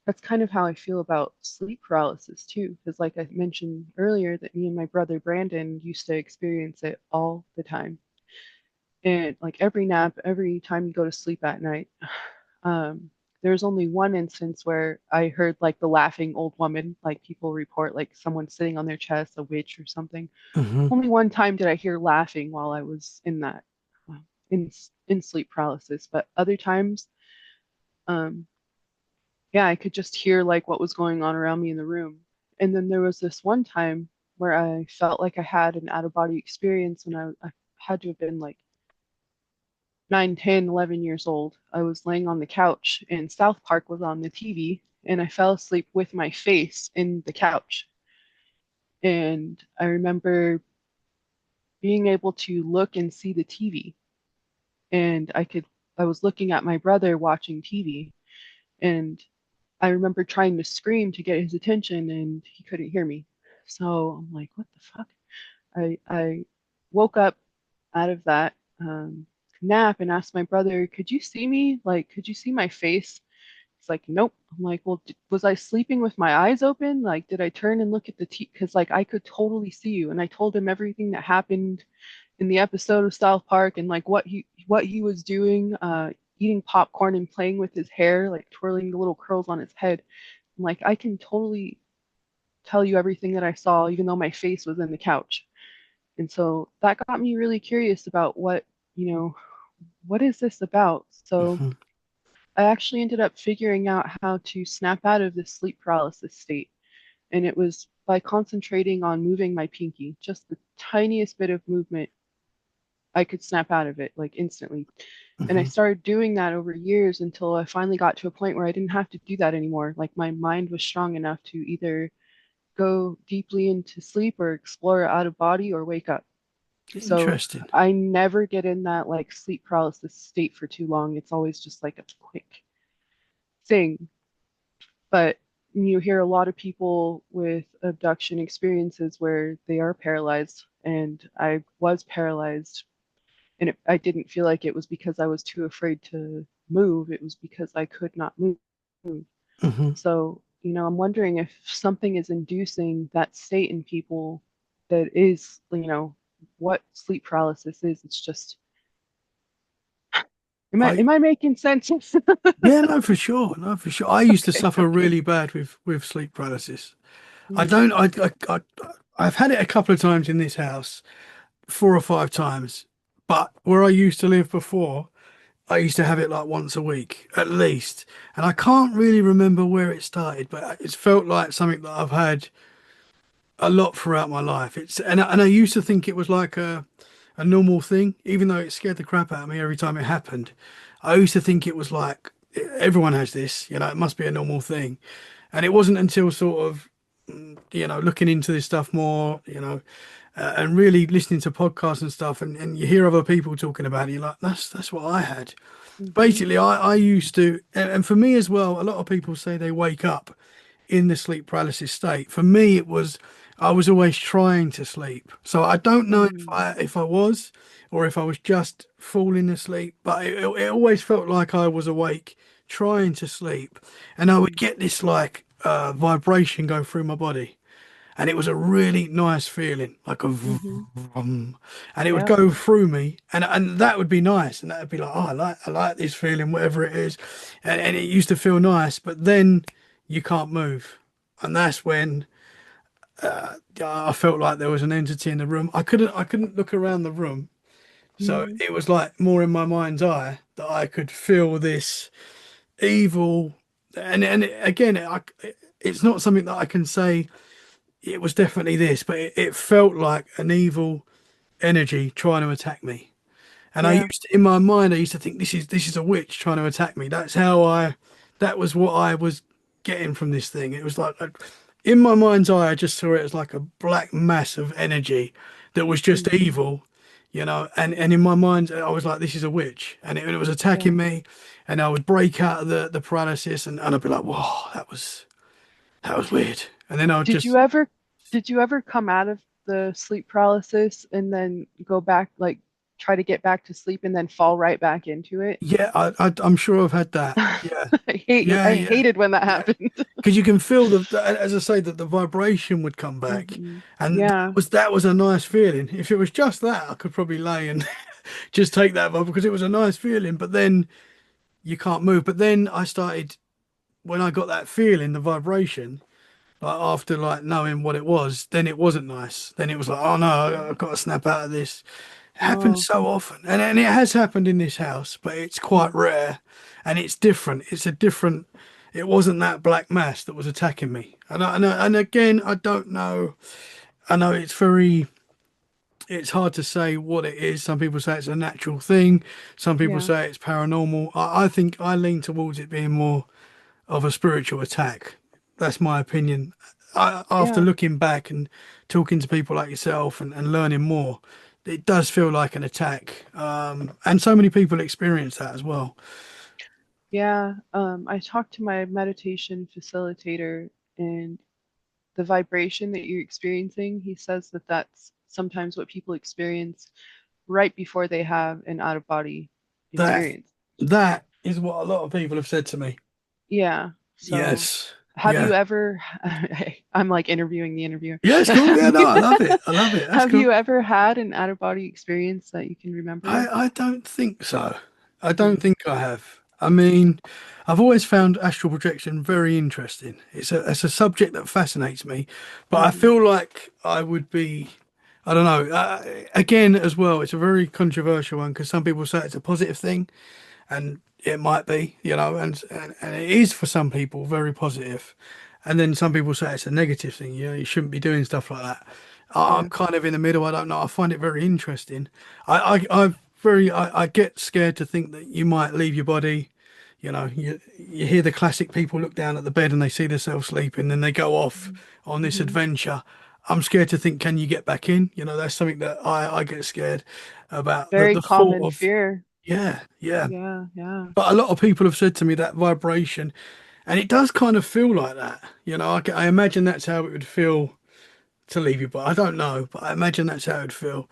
that's kind of how I feel about sleep paralysis too, because like I mentioned earlier, that me and my brother Brandon used to experience it all the time. And like every nap, every time you go to sleep at night, um, there's only one instance where I heard like the laughing old woman, like people report like someone sitting on their chest, a witch or something. Hmm. Only one time did I hear laughing while I was in that uh, in sleep paralysis, but other times, um, yeah, I could just hear like what was going on around me in the room. And then there was this one time where I felt like I had an out of body experience, and I had to have been like 9, 10, 11 years old. I was laying on the couch and South Park was on the TV, and I fell asleep with my face in the couch. And I remember being able to look and see the TV. And I was looking at my brother watching TV, and I remember trying to scream to get his attention, and he couldn't hear me. So I'm like, what the fuck? I woke up out of that nap and asked my brother, could you see me? Like, could you see my face? He's like, nope. I'm like, well, was I sleeping with my eyes open? Like, did I turn and look at the T? Because like I could totally see you. And I told him everything that happened in the episode of South Park and like what he was doing, eating popcorn and playing with his hair, like twirling the little curls on his head. I'm like, I can totally tell you everything that I saw, even though my face was in the couch. And so that got me really curious about you know, what is this about? So Hmm. I actually ended up figuring out how to snap out of this sleep paralysis state. And it was by concentrating on moving my pinky, just the tiniest bit of movement, I could snap out of it like instantly. And I Hmm. started doing that over years until I finally got to a point where I didn't have to do that anymore. Like my mind was strong enough to either go deeply into sleep or explore out of body or wake up. So Interesting. I never get in that like sleep paralysis state for too long. It's always just like a quick thing. But you hear a lot of people with abduction experiences where they are paralyzed, and I was paralyzed, and I didn't feel like it was because I was too afraid to move. It was because I could not move. Hmm. So, I'm wondering if something is inducing that state in people that is, what sleep paralysis is. It's just, am I I am I making sense? Yeah, no, for sure, no, for sure. I used to Okay, suffer okay. really bad with sleep paralysis. I Mm, don't. I've had it a couple of times in this house, 4 or 5 times. But where I used to live before, I used to have it like once a week at least. And I can't really remember where it started, but it's felt like something that I've had a lot throughout my life. And I used to think it was like a normal thing, even though it scared the crap out of me every time it happened. I used to think it was like everyone has this, it must be a normal thing. And it wasn't until sort of, looking into this stuff more, and really listening to podcasts and stuff, and you hear other people talking about it, you're like, that's what I had. hmm Basically, I used to, and for me as well, a lot of people say they wake up in the sleep paralysis state. For me, it was I was always trying to sleep. So I don't know mm, if I was or if I was just falling asleep, but it always felt like I was awake trying to sleep, and I would mm, get this like vibration go through my body. And it was a really nice feeling, like a hmm vroom, and it would Yeah, go through me, and that would be nice, and that would be like, oh, I like this feeling, whatever it is, and it used to feel nice, but then you can't move, and that's when I felt like there was an entity in the room. I couldn't look around the room, so hmm it was like more in my mind's eye that I could feel this evil, and again, it's not something that I can say it was definitely this, but it felt like an evil energy trying to attack me. And yeah, in my mind, I used to think this is a witch trying to attack me. That was what I was getting from this thing. It was like, in my mind's eye, I just saw it as like a black mass of energy that was just mm, evil, and in my mind, I was like, this is a witch, and it was yeah. attacking me, and I would break out of the paralysis, and I'd be like, whoa, that was weird. And then I would Did just you ever did you ever come out of the sleep paralysis and then go back, like try to get back to sleep and then fall right back into it? Yeah, I'm sure I've had that. Yeah, yeah, I yeah, hated when that yeah. happened. Because you can feel as I say, that the vibration would come back, and that Yeah. was that was a nice feeling. If it was just that, I could probably lay and just take that vibe because it was a nice feeling. But then you can't move. But then I started when I got that feeling, the vibration. Like after like knowing what it was, then it wasn't nice. Then it was like, oh no, I've got to snap out of this. It happens Oh. so often, and it has happened in this house, but it's quite Mm. rare, and it's different. It's a different. It wasn't that black mass that was attacking me, and again, I don't know. I know it's very. It's hard to say what it is. Some people say it's a natural thing. Some people Yeah. say it's paranormal. I think I lean towards it being more of a spiritual attack. That's my opinion. After Yeah. looking back and talking to people like yourself and learning more, it does feel like an attack. And so many people experience that as well. Yeah. I talked to my meditation facilitator, and the vibration that you're experiencing, he says that that's sometimes what people experience right before they have an out of body That experience. that is what a lot of people have said to me. Yeah. So Yes. have Yeah. you ever, I'm like interviewing the interviewer. Yeah, it's cool. Yeah, no, I love it. I love it. That's Have cool. you ever had an out of body experience that you can remember? I don't think so. I don't Mm, think I have. I mean, I've always found astral projection very interesting. It's a subject that fascinates me, but I hmm feel like I would be, I don't know. Again, as well, it's a very controversial one because some people say it's a positive thing, and it might be, and it is for some people very positive, and then some people say it's a negative thing. You shouldn't be doing stuff like that. I'm Yeah. kind of in the middle. I don't know. I find it very interesting. I get scared to think that you might leave your body. You hear the classic people look down at the bed and they see themselves sleeping, then they go off on this hmm adventure. I'm scared to think, can you get back in? That's something that I get scared about. The Very the thought common of, fear. yeah, yeah. Yeah, yeah. But a lot of people have said to me that vibration, and it does kind of feel like that. I imagine that's how it would feel to leave your body. I don't know, but I imagine that's how it'd feel.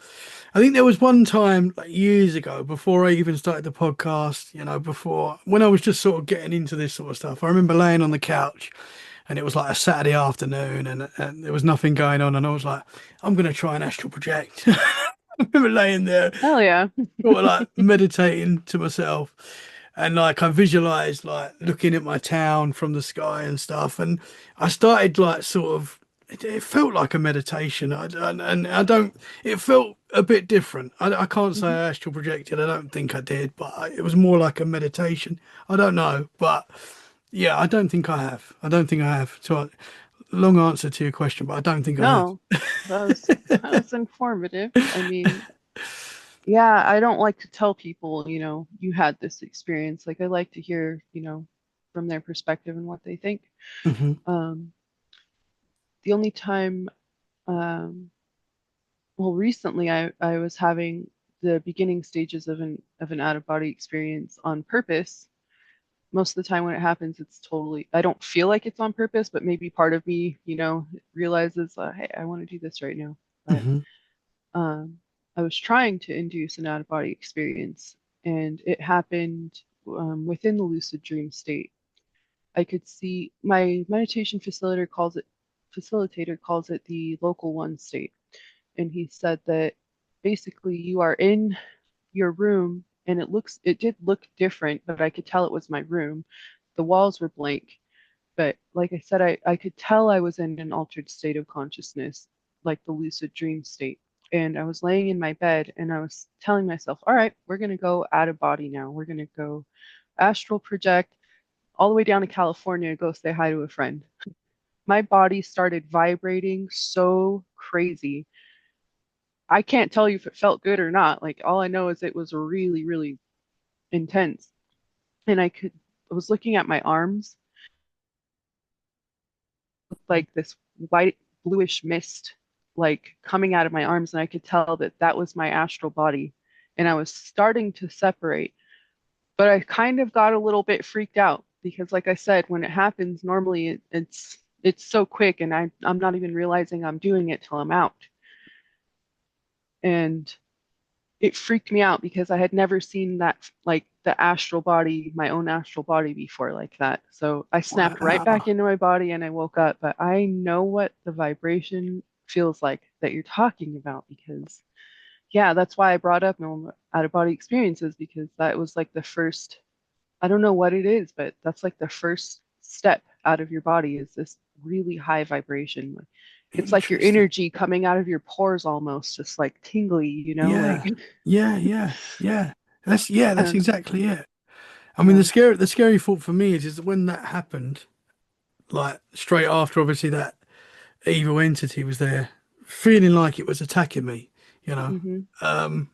I think there was one time like years ago before I even started the podcast, before when I was just sort of getting into this sort of stuff. I remember laying on the couch and it was like a Saturday afternoon and there was nothing going on and I was like, I'm gonna try and astral project. I remember laying there Hell yeah. sort of like meditating to myself and like I visualized like looking at my town from the sky and stuff and I started like sort of it felt like a meditation and I don't it felt a bit different. I can't say Mhm. I astral projected. I don't think I did, but it was more like a meditation. I don't know, but yeah, I don't think I have. I don't think I have. So long answer to your question, but I don't think I No, that was informative. I mean, yeah, I don't like to tell people, you had this experience. Like I like to hear, from their perspective and what they think. have. Hmm. Um, the only time, um, well, recently I was having the beginning stages of an out of body experience on purpose. Most of the time when it happens, it's totally, I don't feel like it's on purpose, but maybe part of me, realizes, hey, I want to do this right now. But Hmm. um, I was trying to induce an out of body experience, and it happened within the lucid dream state. I could see my meditation facilitator calls it the local one state, and he said that basically you are in your room, and it did look different, but I could tell it was my room. The walls were blank, but like I said, I could tell I was in an altered state of consciousness, like the lucid dream state. And I was laying in my bed and I was telling myself, all right, we're going to go out of body now. We're going to go astral project all the way down to California, go say hi to a friend. My body started vibrating so crazy. I can't tell you if it felt good or not. Like, all I know is it was really, really intense. And I was looking at my arms, like this white bluish mist like coming out of my arms, and I could tell that that was my astral body, and I was starting to separate, but I kind of got a little bit freaked out because like I said, when it happens normally it's so quick, and I'm not even realizing I'm doing it till I'm out. And it freaked me out because I had never seen that, like the astral body, my own astral body before like that. So I snapped right back Wow. into my body and I woke up. But I know what the vibration feels like that you're talking about because, yeah, that's why I brought up out of body experiences because that was like the first, I don't know what it is, but that's like the first step out of your body is this really high vibration. Like, it's like your Interesting. energy coming out of your pores almost, just like tingly, like, Yeah. Yeah, yeah, yeah. That's and exactly it. I mean, yeah. the scary thought for me is that when that happened, like straight after, obviously that evil entity was there, feeling like it was attacking me, you know. Hmm. Um,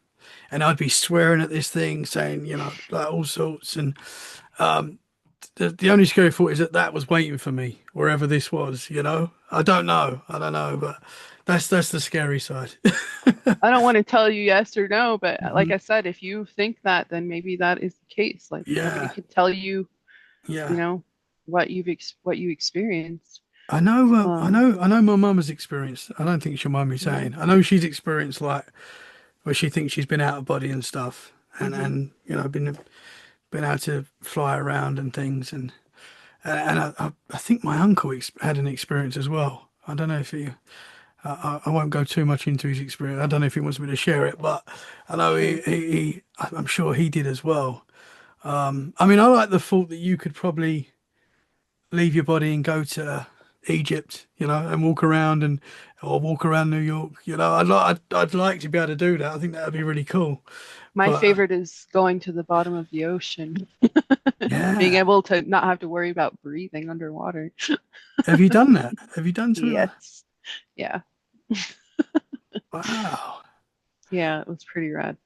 and I'd be swearing at this thing, saying, like all sorts. And the only scary thought is that that was waiting for me wherever this was, you know. I don't know, but that's the scary side. I don't want to tell you yes or no, but like Mhm. I said, if you think that, then maybe that is the case. Like nobody Yeah, can tell you, you yeah. know, what you experienced. I know. My mum has experienced. I don't think she'll mind me Mhm, saying. I know she's experienced like where she thinks she's been out of body and stuff, mhm. and been able to fly around and things, and I think my uncle had an experience as well. I don't know if he. I won't go too much into his experience. I don't know if he wants me to share it, but I know Sure. I'm sure he did as well. I mean, I like the thought that you could probably leave your body and go to Egypt, and walk around or walk around New York. I'd like to be able to do that. I think that would be really cool. My But favorite is going to the bottom of the ocean, being yeah, able to not have to worry about breathing underwater. have you done that? Have you done some of that? Yes. Yeah. Wow. Yeah, it was pretty rad.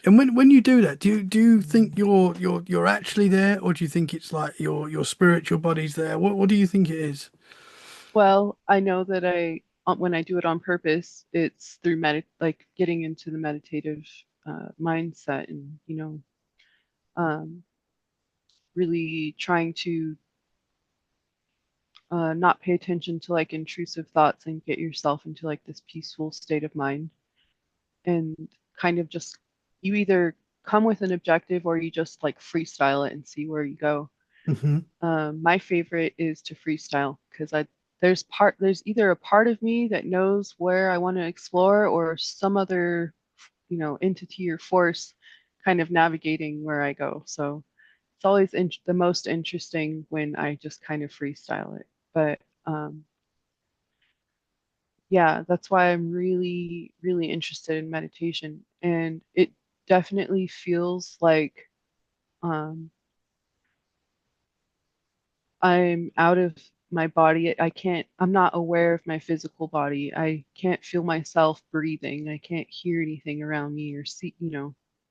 And when you do that, do you think you're actually there, or do you think it's like your spiritual body's there? What do you think it is? Well, I know that when I do it on purpose, it's through like getting into the meditative mindset and, um, really trying to not pay attention to like intrusive thoughts and get yourself into like this peaceful state of mind and kind of just you either come with an objective or you just like freestyle it and see where you go. Hmm. My favorite is to freestyle because I there's either a part of me that knows where I want to explore or some other entity or force kind of navigating where I go. So it's always the most interesting when I just kind of freestyle it. But yeah, that's why I'm really, really interested in meditation. And it definitely feels like um, I'm out of my body. I'm not aware of my physical body. I can't feel myself breathing. I can't hear anything around me or see,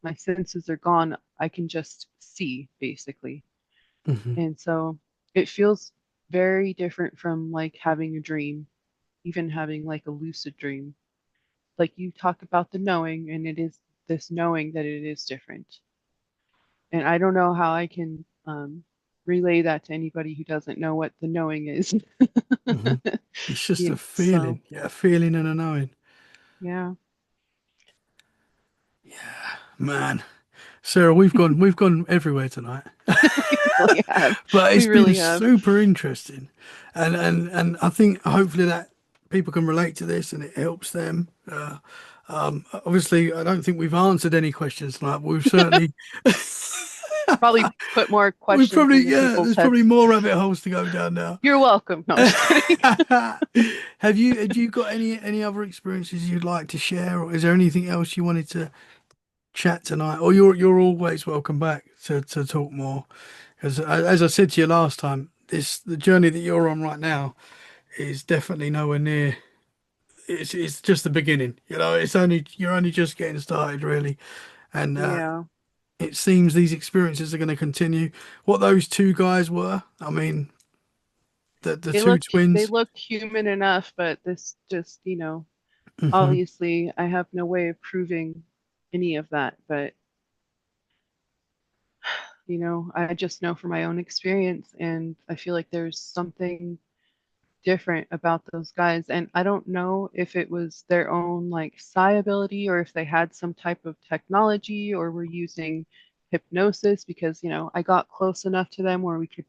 my senses are gone. I can just see basically. Hmm. And so it feels very different from like having a dream, even having like a lucid dream. Like you talk about the knowing, and it is this knowing that it is different. And I don't know how I can relay that to anybody who doesn't know what the knowing is. Hmm. It's just a So feeling, yeah, a feeling and a knowing. yeah, Man, Sarah, we've gone everywhere tonight. we really have. But it's We been really have. super interesting, and I think hopefully that people can relate to this and it helps them. Obviously, I don't think we've answered any questions tonight, but we've certainly Probably put more we've questions probably in the yeah. people's There's probably heads. more rabbit holes to go down now. You're welcome. No, just kidding. Have you got any other experiences you'd like to share, or is there anything else you wanted to chat tonight? Or you're always welcome back to talk more. Because as I said to you last time, the journey that you're on right now is definitely nowhere near. It's just the beginning. It's only you're only just getting started, really, and Yeah. it seems these experiences are going to continue. What those two guys were, I mean, the two They twins. looked human enough, but this just, Hmm. obviously I have no way of proving any of that, but I just know from my own experience, and I feel like there's something different about those guys. And I don't know if it was their own like psi ability or if they had some type of technology or were using hypnosis because, I got close enough to them where we could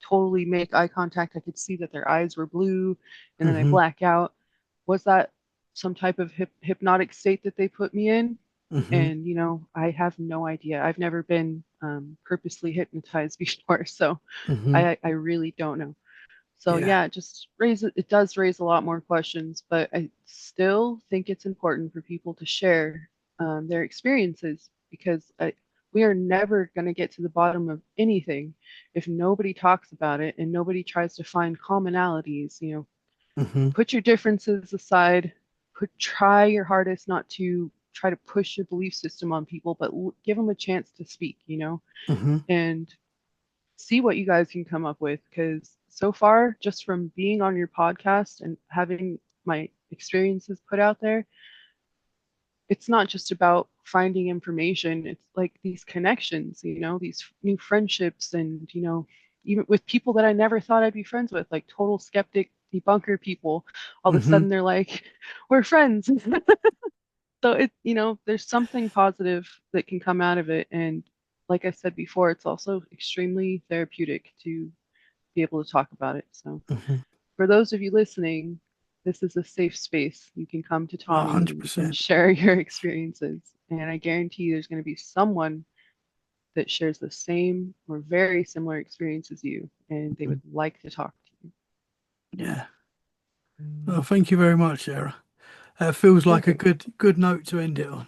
totally make eye contact. I could see that their eyes were blue and then I Hmm. black out. Was that some type of hypnotic state that they put me in? Hmm. And, I have no idea. I've never been purposely hypnotized before, so Hmm. I really don't know. So Yeah. yeah, it does raise a lot more questions, but I still think it's important for people to share their experiences because we are never going to get to the bottom of anything if nobody talks about it and nobody tries to find commonalities. Hmm. Put your differences aside, try your hardest not to try to push your belief system on people, but give them a chance to speak, Hmm. and see what you guys can come up with because so far, just from being on your podcast and having my experiences put out there, it's not just about finding information. It's like these connections, these new friendships, and, even with people that I never thought I'd be friends with, like total skeptic debunker people. All of a Hmm. sudden, they're like, we're friends. So there's something positive that can come out of it. And like I said before, it's also extremely therapeutic to be able to talk about it. So, Hmm. for those of you listening, this is a safe space. You can come to Tommy and you can 100%. share your experiences. And I guarantee there's going to be someone that shares the same or very similar experience as you, and they would like to talk to Yeah. Well, thank you very much, Sarah. That feels like a you. good note to end it on.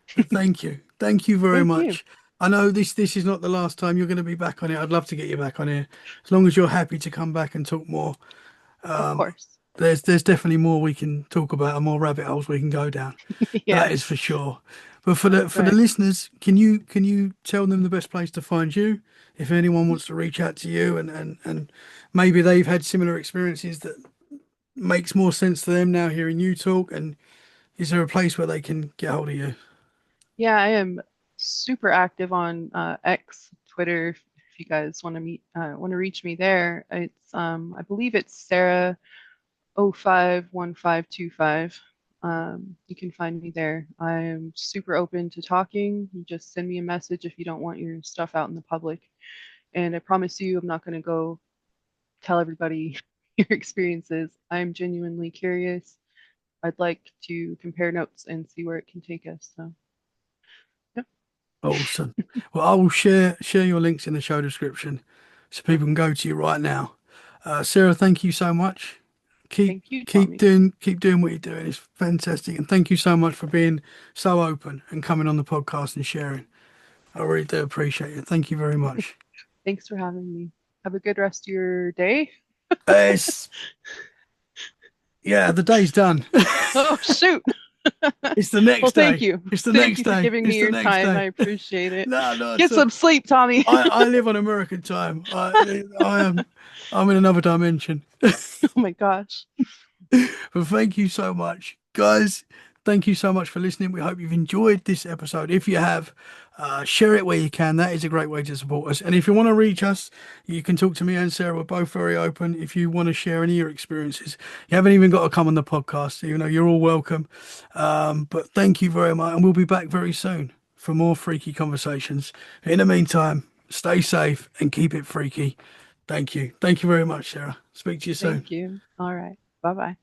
So thank you. Thank you very Thank you. much. I know this is not the last time you're going to be back on it. I'd love to get you back on here. As long as you're happy to come back and talk more. Of course. There's definitely more we can talk about and more rabbit holes we can go down. That is for Yes, sure. But for the that's for the right. listeners, can you tell them the best place to find you if anyone wants to reach out to you and maybe they've had similar experiences that makes more sense to them now hearing you talk, and is there a place where they can get hold of you? Yeah, I am super active on X, Twitter, if you guys want to reach me there, it's I believe it's Sarah 051525. You can find me there. I'm super open to talking. You just send me a message if you don't want your stuff out in the public. And I promise you, I'm not going to go tell everybody your experiences. I'm genuinely curious. I'd like to compare notes and see where it can take us. So, yep. Awesome. Well, I will share your links in the show description so people can go to you right now. Sarah, thank you so much. Keep Thank you, keep Tommy. doing what you're doing. It's fantastic, and thank you so much for being so open and coming on the podcast and sharing. I really do appreciate it. Thank you very much. Thanks for having me. Have a good rest of your day. It's yeah, the day's done. Oh, shoot. It's the Well, next thank day. you. It's the Thank next you for day. giving me It's the your next time. I day. appreciate it. No, no, Get some sleep, Tommy. I live on American time. I am I'm in another dimension. Oh my gosh. But thank you so much, guys. Thank you so much for listening. We hope you've enjoyed this episode. If you have, share it where you can. That is a great way to support us. And if you want to reach us, you can talk to me and Sarah. We're both very open. If you want to share any of your experiences, you haven't even got to come on the podcast. You know, you're all welcome. But thank you very much. And we'll be back very soon for more freaky conversations. In the meantime, stay safe and keep it freaky. Thank you. Thank you very much, Sarah. Speak to you soon. Thank you. All right. Bye bye.